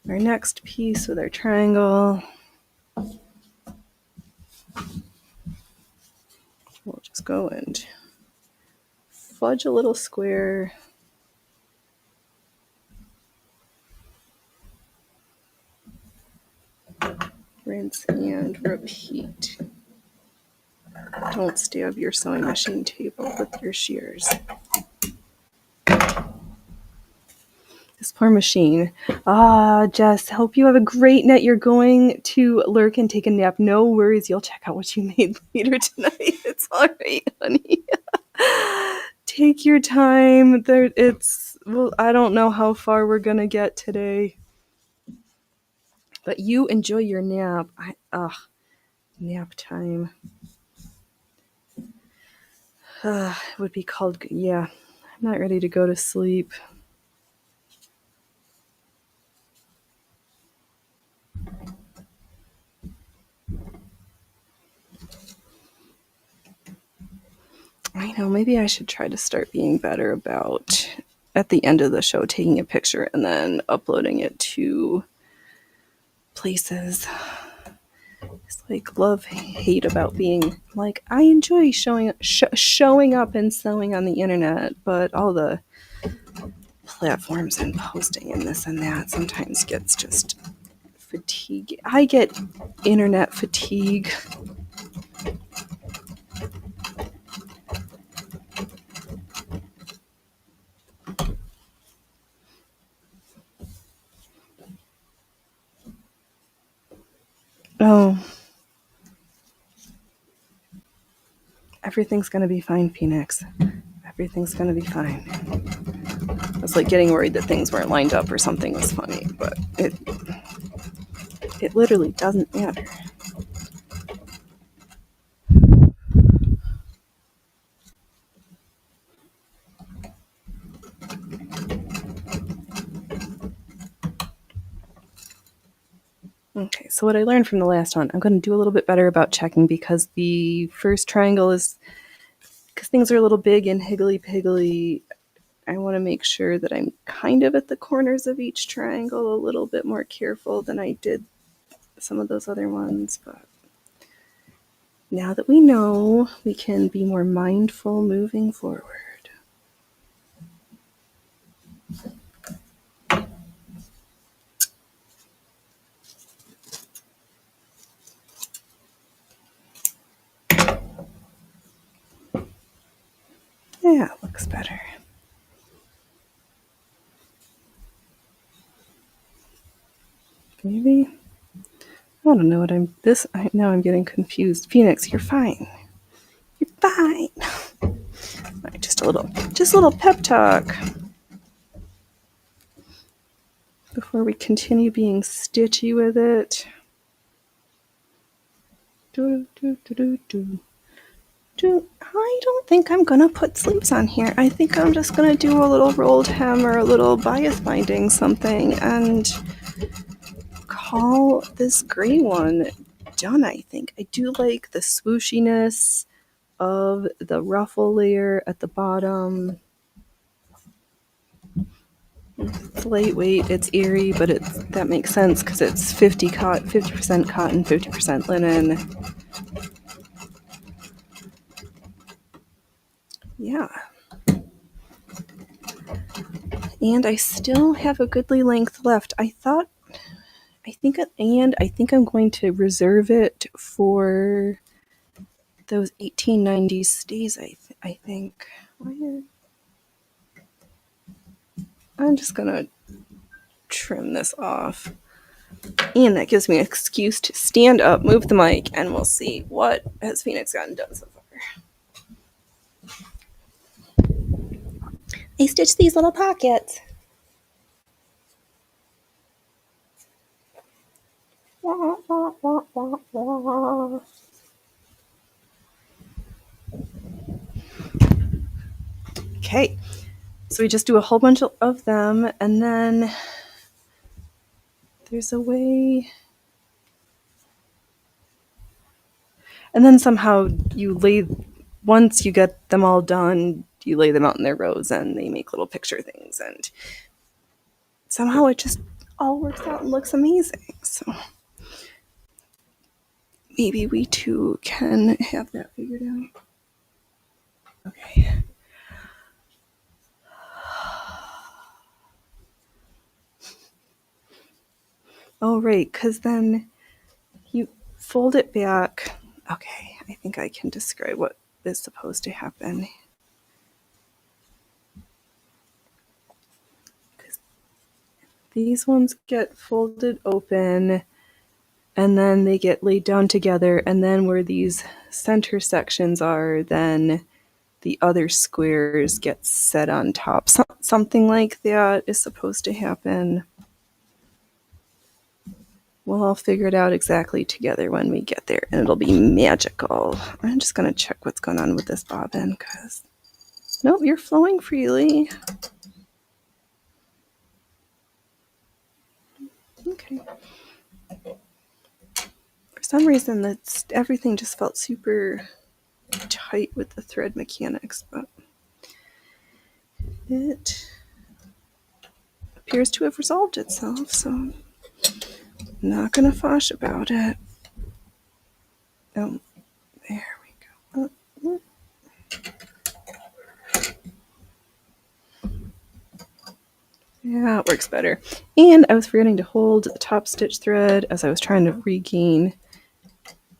our next piece with our triangle. We'll just go and fudge a little square. Rinse and repeat. Don't stab your sewing machine table with your shears. This poor machine. Jess, hope you have a great night. You're going to lurk and take a nap. No worries. You'll check out what you made later tonight. It's all right, honey. Take your time. Well, I don't know how far we're going to get today. But you enjoy your nap. Nap time. It would be called, yeah. I'm not ready to go to sleep. I know, maybe I should try to start being better about, at the end of the show, taking a picture and then uploading it to places. It's like love hate about being like, I enjoy showing up and sewing on the internet, but all the platforms and posting and this and that sometimes gets just fatigue. I get internet fatigue. Oh, everything's gonna be fine, Phoenix. Everything's gonna be fine. I was like getting worried that things weren't lined up or something was funny, but it literally doesn't matter. Okay, so what I learned from the last one, I'm going to do a little bit better about checking because the first triangle is, because things are a little big and higgly-piggly, I want to make sure that I'm kind of at the corners of each triangle a little bit more careful than I did some of those other ones. But now that we know, we can be more mindful moving forward. Yeah, it looks better. Maybe. I don't know what I'm. Now I'm getting confused. Phoenix, you're fine. You're fine. All right, just a little pep talk before we continue being stitchy with it. I don't think I'm gonna put sleeves on here. I think I'm just gonna do a little rolled hem or a little bias binding something and call this gray one done, I think. I do like the swooshiness of the ruffle layer at the bottom. It's lightweight, it's airy, but that makes sense because it's 50% cotton, 50% linen. Yeah. And I still have a goodly length left. I think I'm going to reserve it for those 1890s stays, I think. I'm just gonna trim this off. And that gives me an excuse to stand up, move the mic, and we'll see what has Phoenix gotten done so far. I stitched these little pockets. Okay, so we just do a whole bunch of them, and then there's a way. And then somehow once you get them all done, you lay them out in their rows and they make little picture things. And somehow it just all works out and looks amazing. So maybe we too can have that figured out. Okay. Oh, right, because then you fold it back. Okay, I think I can describe what is supposed to happen. These ones get folded open and then they get laid down together, and then where these center sections are, then the other squares get set on top. Something like that is supposed to happen. We'll all figure it out exactly together when we get there, and it'll be magical. I'm just going to check what's going on with this bobbin, because nope, you're flowing freely. Okay. For some reason, everything just felt super tight with the thread mechanics, but it appears to have resolved itself, so I'm not going to fuss about it. Oh, there we go. Yeah, it works better. And I was forgetting to hold the top stitch thread as I was trying to regain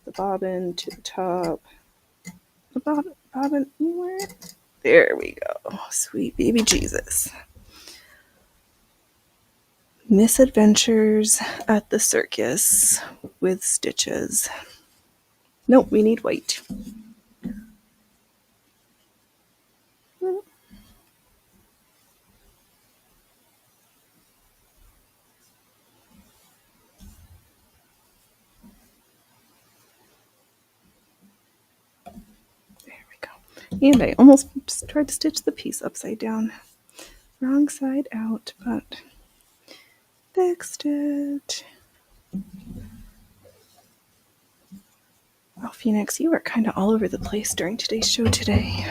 the bobbin to the top. The bobbin, where? There we go. Sweet baby Jesus. Misadventures at the circus with stitches. Nope, we need white. And I almost tried to stitch the piece upside down. Wrong side out, but fixed it. Oh, Phoenix, you were kind of all over the place during today's show today.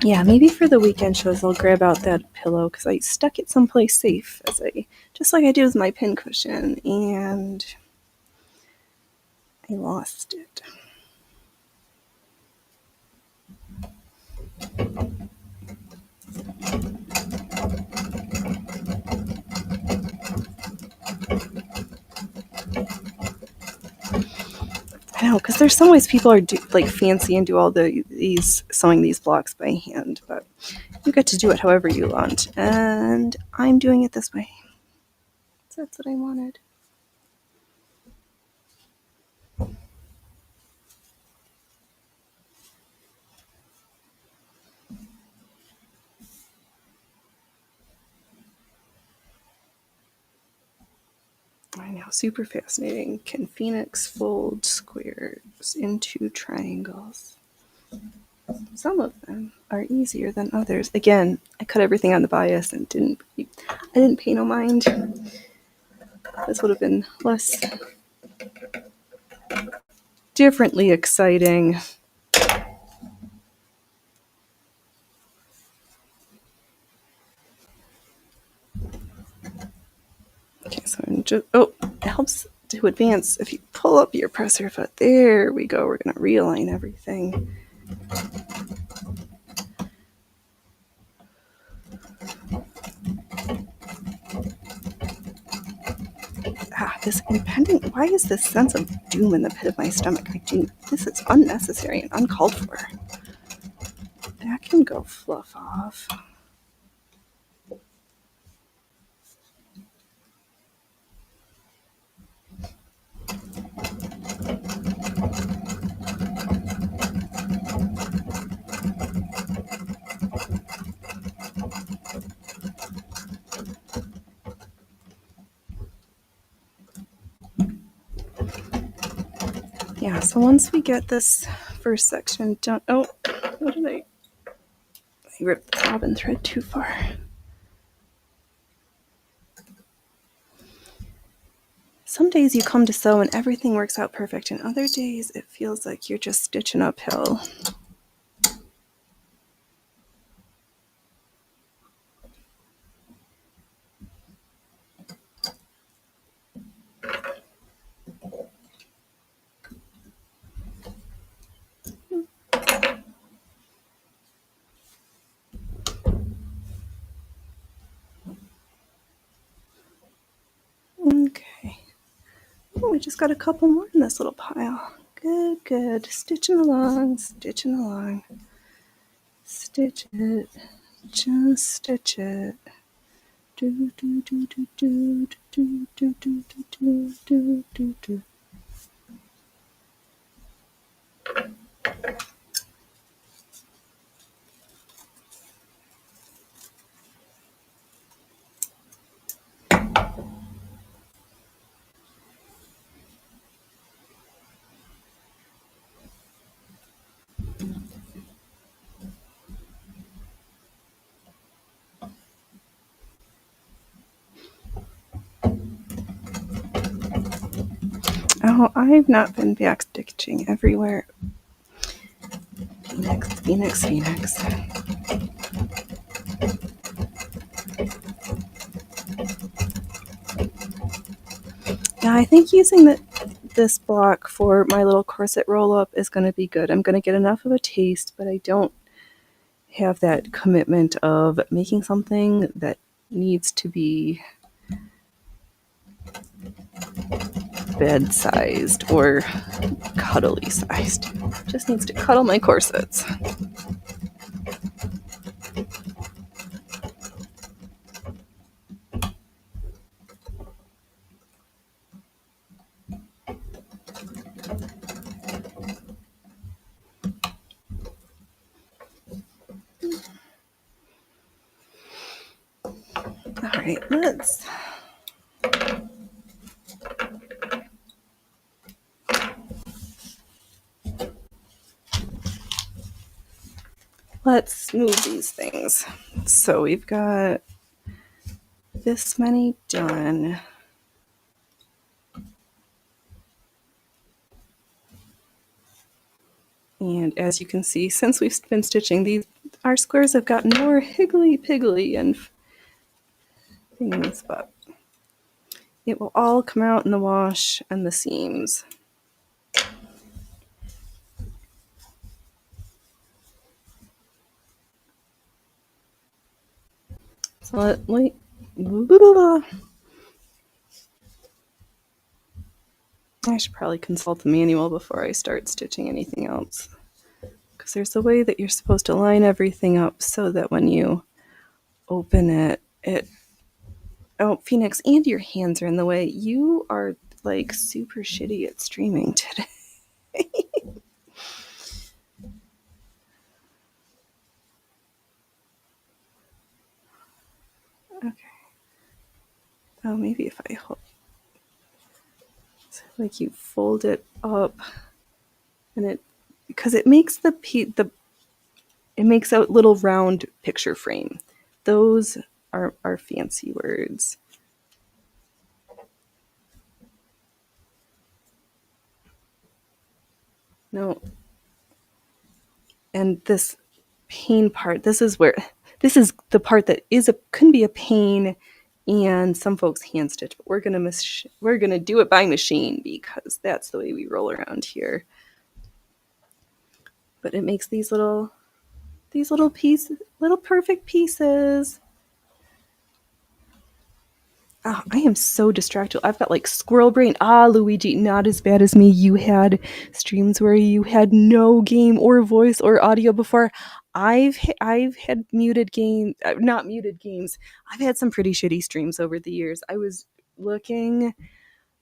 Yeah, maybe for the weekend shows I'll grab out that pillow because I stuck it someplace safe, just like I do with my pincushion, and I lost it. I know, because there's some ways people are fancy and do all these sewing these blocks by hand, but you get to do it however you want, and I'm doing it this way. So that's what I wanted. I know, super fascinating. Can Phoenix fold squares into triangles? Some of them are easier than others. Again, I cut everything on the bias and I didn't pay no mind. This would have been less differently exciting. Okay, so I'm just, it helps to advance if you pull up your presser foot. There we go. We're going to realign everything. This impending, why is this sense of doom in the pit of my stomach? This is unnecessary and uncalled for. That can go fluff off. Yeah, so once we get this first section done, what did I ripped the bobbin thread too far. Some days you come to sew and everything works out perfect, and other days it feels like you're just stitching uphill. Okay. Oh, we just got a couple more in this little pile. Good, good. Stitching along, stitching along. Stitch it. Just stitch it. Do, do, do, do, do, do, do, do, do, do, do, do. No, I've not been back stitching everywhere. Phoenix. Yeah, I think using this block for my little corset roll-up is going to be good. I'm going to get enough of a taste, but I don't have that commitment of making something that needs to be bed-sized or cuddly sized. Just needs to cuddle my corsets. All right, let's move these things. So we've got this many done. And as you can see, since we've been stitching, our squares have gotten more higgly-piggly and things, but it will all come out in the wash and the seams. So I should probably consult the manual before I start stitching anything else, because there's a way that you're supposed to line everything up so that when you open it, oh, Phoenix, and your hands are in the way. You are like super shitty at streaming today. Okay. Oh, maybe if I hold, like you fold it up, and because it makes it makes a little round picture frame. Those are fancy words. No. And this pain part, this is the part that can be a pain, and some folks hand stitch, but we're gonna do it by machine because that's the way we roll around here. But it makes these little perfect pieces. Oh, I am so distracted. I've got like squirrel brain. Luigi, not as bad as me. You had streams where you had no game or voice or audio before. I've had not muted games. I've had some pretty shitty streams over the years. I was looking,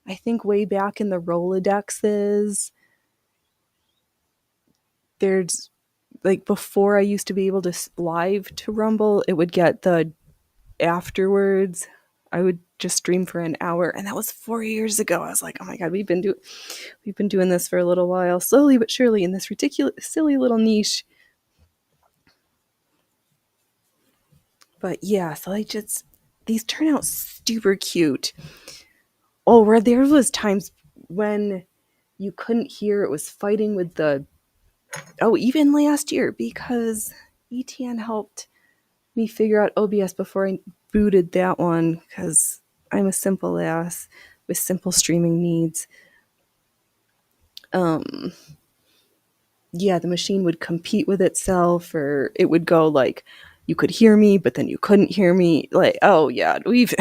I think way back in the Rolodexes. There's like before I used to be able to live to Rumble, it would get the afterwards. I would just stream for an hour, and that was 4 years ago. I was like, oh my god, we've been doing this for a little while, slowly but surely, in this ridiculous, silly little niche. But yeah, so these turn out super cute. Oh, where there was times when you couldn't hear it was fighting with even last year, because ETN helped me figure out OBS before I booted that one, because I'm a simple ass with simple streaming needs. Yeah, the machine would compete with itself, or it would go like, you could hear me, but then you couldn't hear me. Like, oh yeah, we've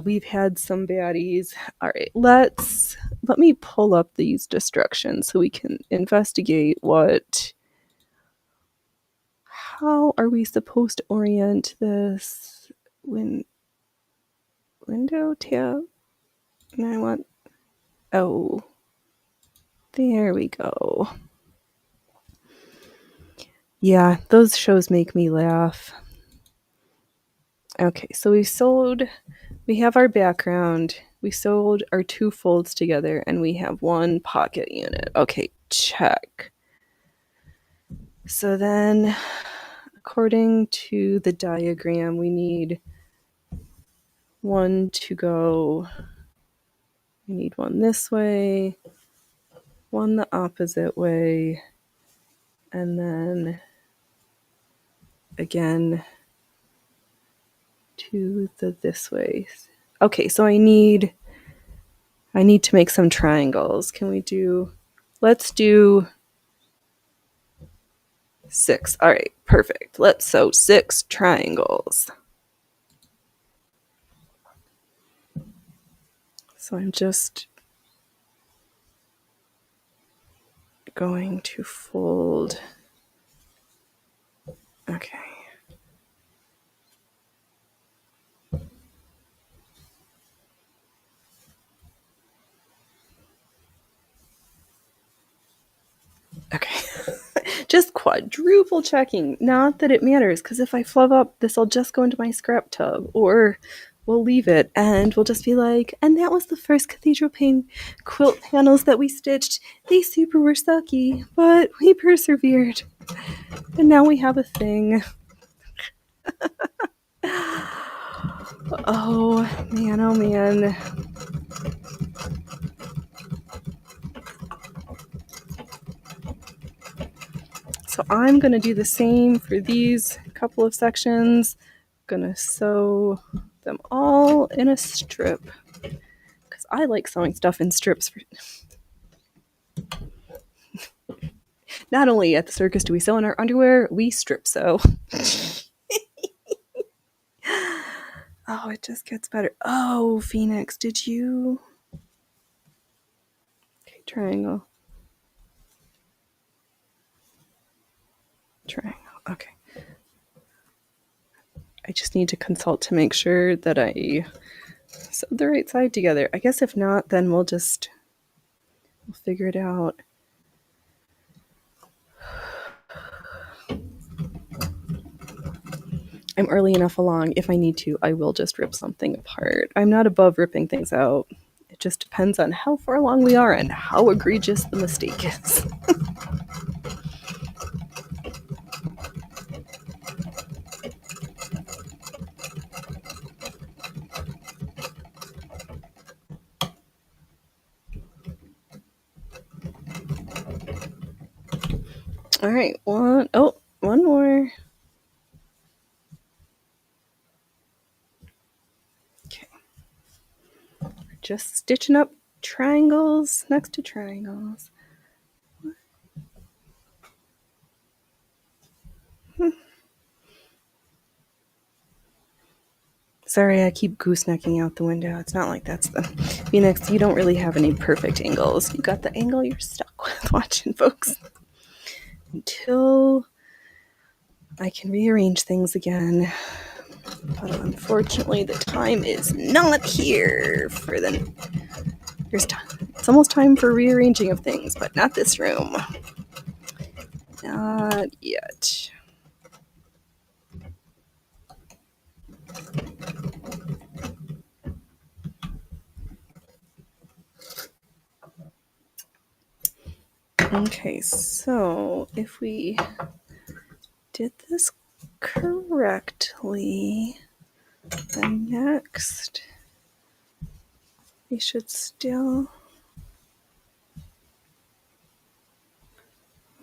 we've had some baddies. All right, let me pull up these destructions so we can investigate how are we supposed to orient this window tab? And I want, oh, there we go. Yeah, those shows make me laugh. Okay, so we have our background, we sewed our two folds together, and we have one pocket unit. Okay, check. So then, according to the diagram, we need one to go. We need one this way, one the opposite way, and then again to the this way. Okay, so I need to make some triangles. Can we do, let's do 6. All right, perfect. Let's sew 6 triangles. So I'm just going to fold. Okay. Okay. Just quadruple checking. Not that it matters, because if I flub up, this will just go into my scrap tub, or we'll leave it and we'll just be like, and that was the first cathedral pane quilt panels that we stitched. They super were sucky, but we persevered. And now we have a thing. Oh man, oh man. So I'm going to do the same for these couple of sections. I'm going to sew them all in a strip, because I like sewing stuff in strips. Not only at the circus do we sew in our underwear, we strip sew. Oh, it just gets better. Oh, Phoenix, did you? Okay, triangle. Triangle, okay. I just need to consult to make sure that I sew the right side together. I guess if not, then we'll figure it out. I'm early enough along. If I need to, I will just rip something apart. I'm not above ripping things out. It just depends on how far along we are and how egregious the mistake is. All right, one more. Okay. We're just stitching up triangles next to triangles. Sorry, I keep goosenecking out the window. It's not like that's the Phoenix. You don't really have any perfect angles. You got the angle you're stuck with watching, folks. Until I can rearrange things again. But unfortunately, the time is not here for the. There's time. It's almost time for rearranging of things, but not this room. Not yet. Okay, so if we did this correctly, then next we should still.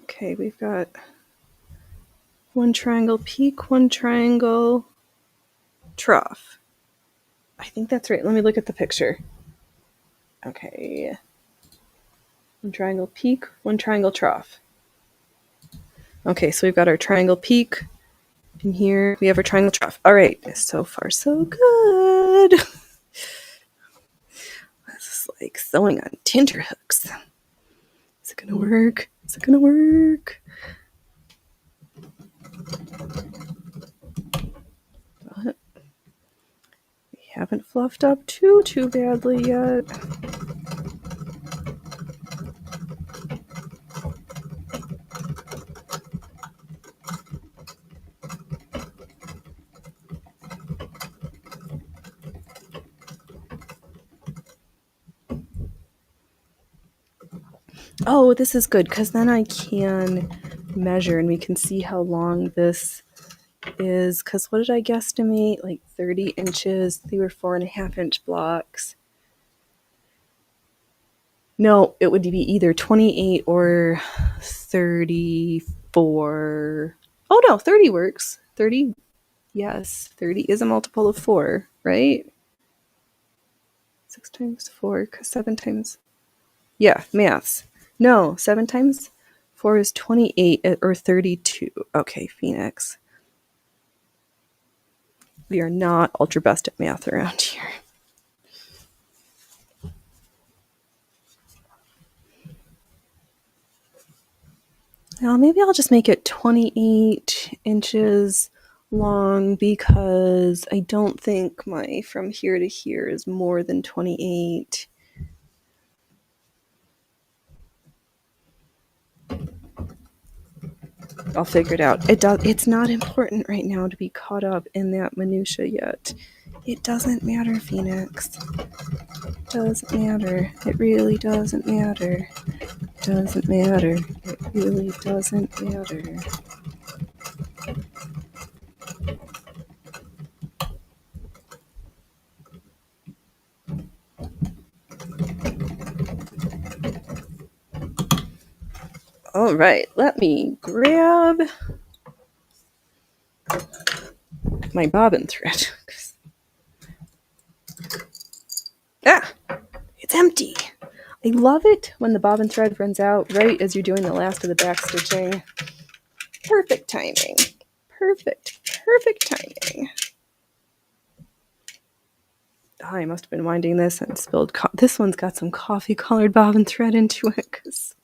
Okay, we've got one triangle peak, one triangle trough. I think that's right. Let me look at the picture. Okay. One triangle peak, one triangle trough. Okay, so we've got our triangle peak. And here we have our triangle trough. All right, so far so good. This is like sewing on tenterhooks. Is it gonna work? Is it gonna work? But we haven't fluffed up too badly yet. Oh, this is good, because then I can measure and we can see how long this is, because what did I guesstimate? Like 30 inches. They were 4.5-inch blocks. No, it would be either 28 or 34. Oh no, 30 works. 30, yes, 30 is a multiple of 4, right? 6 times 4, 7 times. Yeah, maths. No, 7 times 4 is 28 or 32. Okay, Phoenix. We are not ultra best at math around here. Now, maybe I'll just make it 28 inches long because I don't think my from here to here is more than 28. I'll figure it out. It's not important right now to be caught up in that minutia yet. It doesn't matter, Phoenix. It doesn't matter. It really doesn't matter. It doesn't matter. It really doesn't matter. All right, let me grab my bobbin thread. Ah, it's empty. I love it when the bobbin thread runs out right as you're doing the last of the back stitching. Perfect timing. Perfect timing. Oh, I must have been winding this and spilled. This one's got some coffee-colored bobbin thread into it because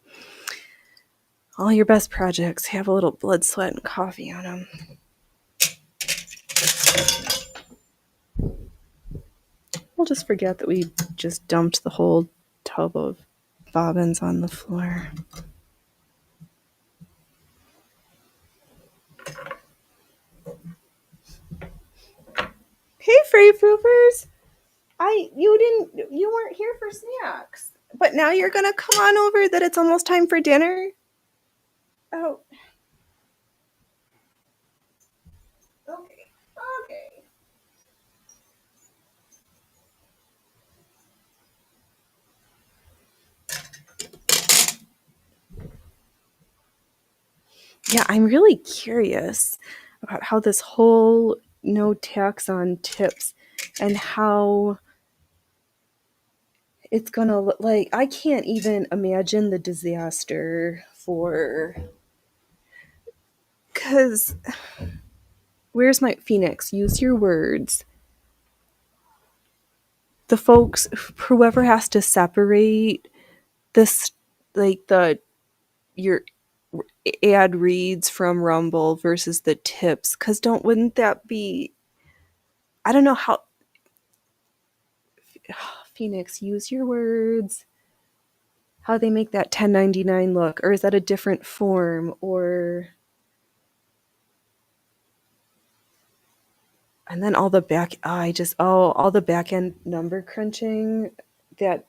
all your best projects have a little blood, sweat, and coffee on them. We'll just forget that we just dumped the whole tub of bobbins on the floor. Hey, Free Poopers! You weren't here for snacks, but now you're gonna come on over that it's almost time for dinner? Oh. Okay. Yeah, I'm really curious about how this whole no tax on tips and how it's gonna look like. I can't even imagine the disaster for, because where's my Phoenix? Use your words. The folks, whoever has to separate this, like your ad reads from Rumble versus the tips, because wouldn't that be, I don't know how. Phoenix, use your words. How they make that 1099 look, or is that a different form, or, and then all the back, all the back end number crunching that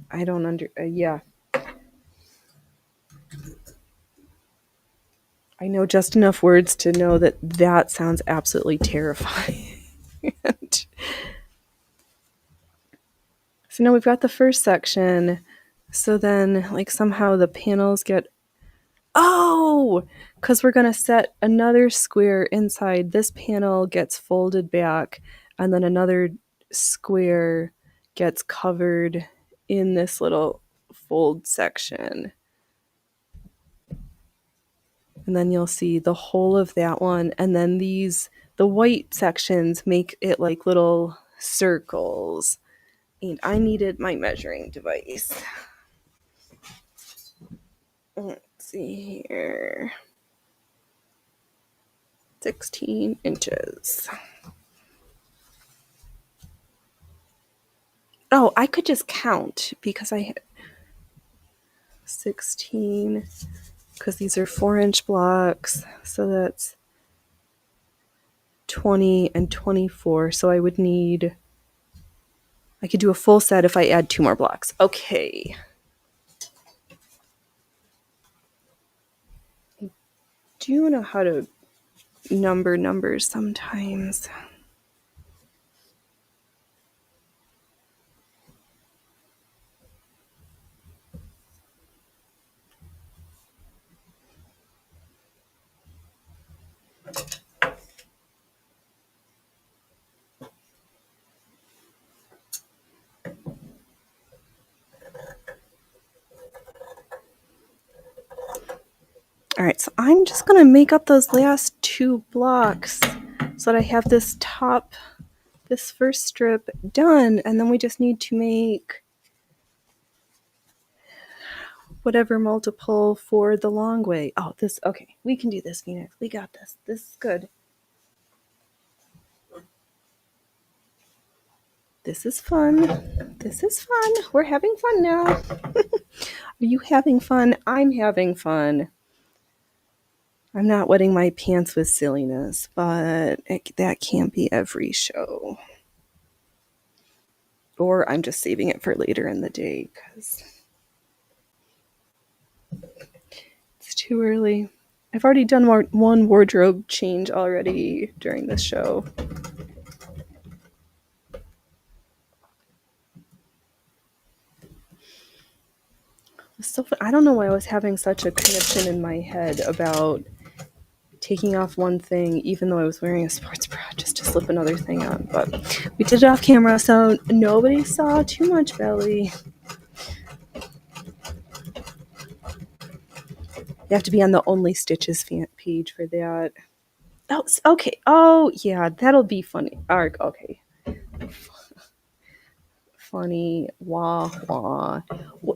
I don't yeah. I know just enough words to know that sounds absolutely terrifying. So now we've got the first section. So then, like, somehow the panels get, because we're going to set another square inside. This panel gets folded back, and then another square gets covered in this little fold section. And then you'll see the whole of that one. And then the white sections make it like little circles. And I needed my measuring device. Let's see here. 16 inches. Oh, I could just count because I had 16, because these are 4-inch blocks. So that's 20 and 24. So I could do a full set if I add 2 more blocks. Okay. I do know how to numbers sometimes. All right, so I'm just going to make up those last 2 blocks so that I have this first strip done, and then we just need to make whatever multiple for the long way. Oh, okay. We can do this, Phoenix. We got this. This is good. This is fun. This is fun. We're having fun now. Are you having fun? I'm having fun. I'm not wetting my pants with silliness, but that can't be every show. Or I'm just saving it for later in the day because it's too early. I've already done one wardrobe change already during this show. So I don't know why I was having such a conniption in my head about taking off one thing, even though I was wearing a sports bra, just to slip another thing on. But we did it off camera, so nobody saw too much belly. You have to be on the Only Stitches page for that. Oh, okay. Oh, yeah, that'll be funny. Okay. Funny. Wah, wah.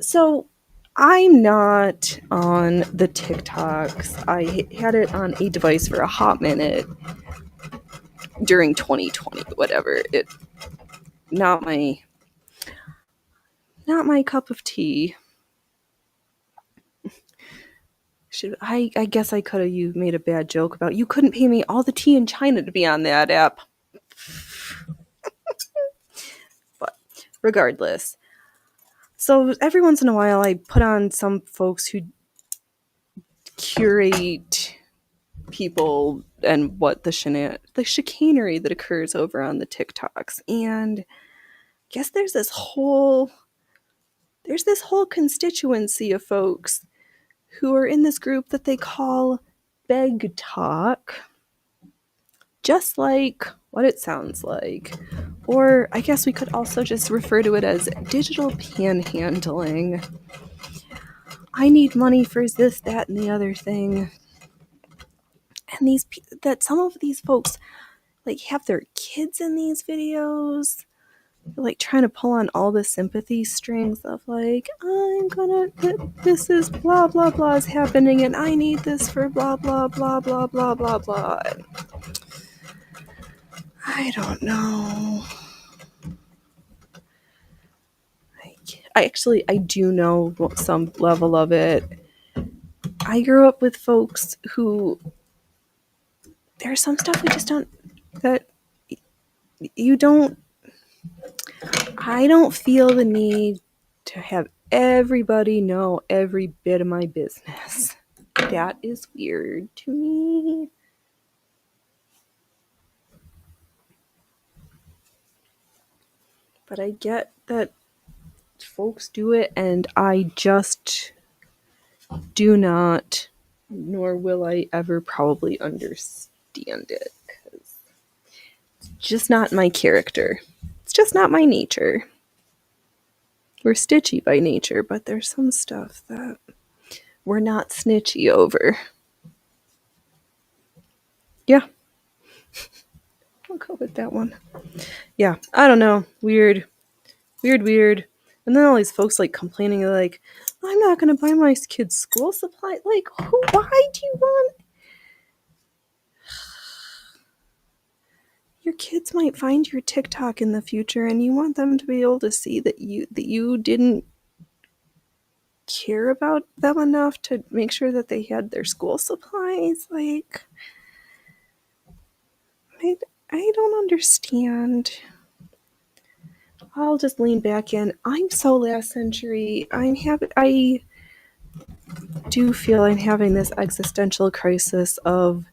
So I'm not on the TikToks. I had it on a device for a hot minute during 2020, whatever. Not my cup of tea. I guess I could have made a bad joke about you couldn't pay me all the tea in China to be on that app. But regardless. So every once in a while I put on some folks who curate people and what the chicanery that occurs over on the TikToks. And I guess there's this whole constituency of folks who are in this group that they call Beg Talk, just like what it sounds like. Or I guess we could also just refer to it as digital panhandling. I need money for this, that, and the other thing. And some of these folks like have their kids in these videos. They're like trying to pull on all the sympathy strings of like, this is blah blah blah is happening and I need this for blah blah blah blah blah blah blah. I don't know. I do know some level of it. I grew up with folks who there's some stuff we just don't, that you don't, I don't feel the need to have everybody know every bit of my business. That is weird to me. But I get that folks do it, and I just do not, nor will I ever probably understand it, because it's just not my character. It's just not my nature. We're stitchy by nature, but there's some stuff that we're not snitchy over. Yeah. I'll go with that one. Yeah, I don't know. Weird. And then all these folks like complaining like, I'm not going to buy my kids school supply. Like, why do you want... Your kids might find your TikTok in the future and you want them to be able to see that you didn't care about them enough to make sure that they had their school supplies. Like, I don't understand. I'll just lean back in. I'm so last century. I do feel I'm having this existential crisis of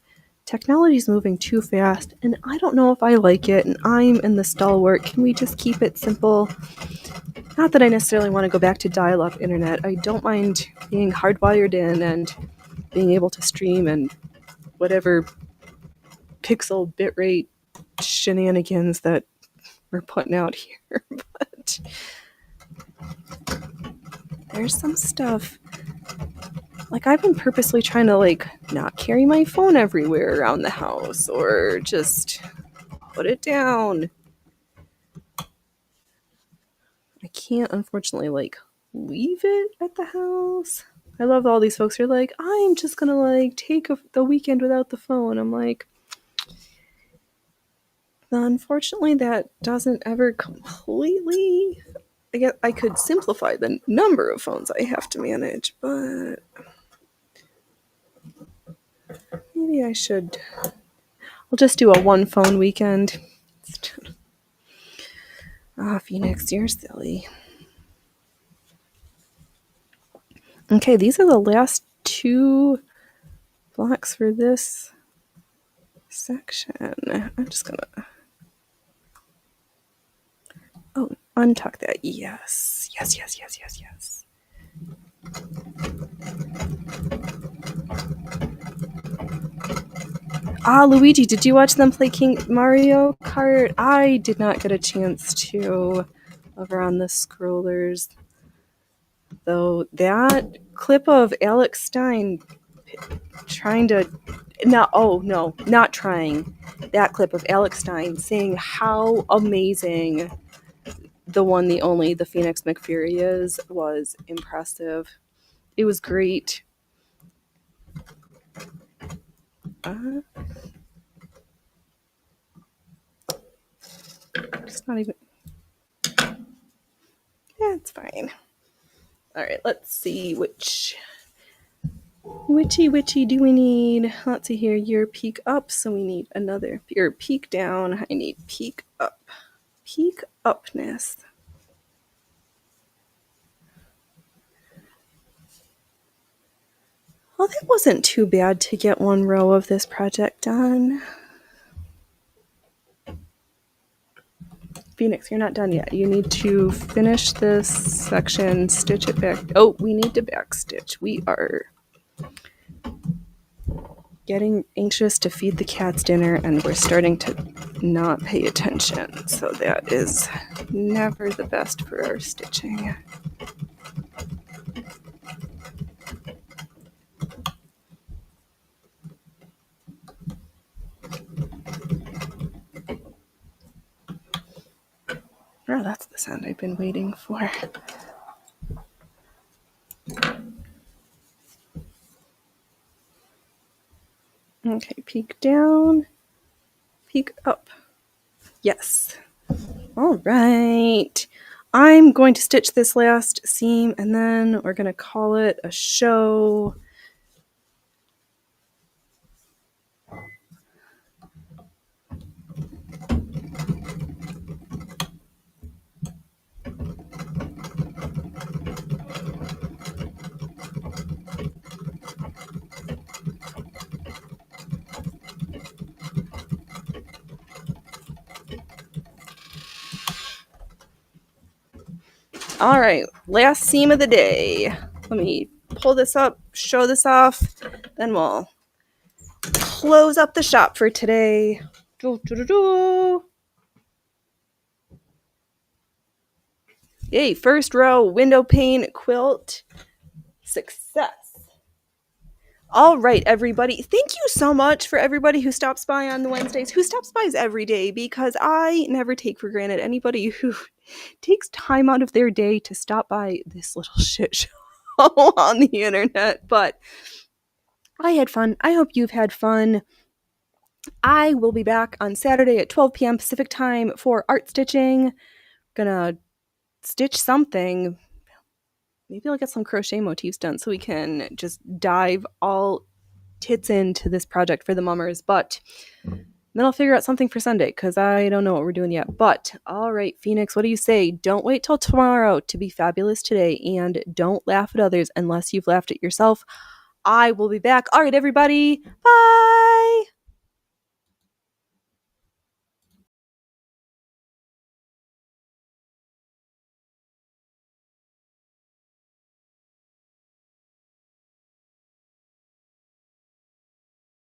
Technology's moving too fast, and I don't know if I like it, and I'm in the stalwart. Can we just keep it simple? Not that I necessarily want to go back to dial-up internet. I don't mind being hardwired in and being able to stream and whatever pixel bitrate shenanigans that we're putting out here. But there's some stuff. Like, I've been purposely trying to, like, not carry my phone everywhere around the house or just put it down. I can't, unfortunately, like, leave it at the house. I love all these folks who are like, I'm just gonna, like, take the weekend without the phone. I'm like, unfortunately, that doesn't ever completely... I guess I could simplify the number of phones I have to manage, but maybe I should... I'll just do a one phone weekend. Phoenix, you're silly. Okay, these are the last 2 blocks for this section. I'm just gonna... Oh, untuck that. Yes. Yes, yes, yes, yes, yes. Luigi, did you watch them play King Mario Kart? I did not get a chance to over on the scrollers. Though that clip of Alex Stein trying to... not trying. That clip of Alex Stein saying how amazing the one, the only, the Phoenix McFury is was impressive. It was great. It's not even... Yeah, it's fine. All right, let's see which witchy do we need. Let's see here. Your peak up, so we need another. Your peak down. I need peak up. Peak upness. Well, that wasn't too bad to get one row of this project done. Phoenix, you're not done yet. You need to finish this section, stitch it back. Oh, we need to backstitch. We are getting anxious to feed the cats dinner, and we're starting to not pay attention. So that is never the best for our stitching. Oh, that's the sound I've been waiting for. Okay, peek down, peek up. Yes. All right. I'm going to stitch this last seam, and then we're going to call it a show. All right, last seam of the day. Let me pull this up, show this off, then we'll close up the shop for today. Yay, first row window pane quilt success. All right, everybody. Thank you so much for everybody who stops by on the Wednesdays, who stops by every day, because I never take for granted anybody who takes time out of their day to stop by this little shit show on the internet. But I had fun. I hope you've had fun. I will be back on Saturday at 12 p.m. Pacific time for art stitching. Gonna stitch something. Maybe I'll get some crochet motifs done so we can just dive all tits into this project for the mummers. But then I'll figure out something for Sunday, because I don't know what we're doing yet. But all right, Phoenix, what do you say? Don't wait till tomorrow to be fabulous today, and don't laugh at others unless you've laughed at yourself. I will be back. All right, everybody. Bye.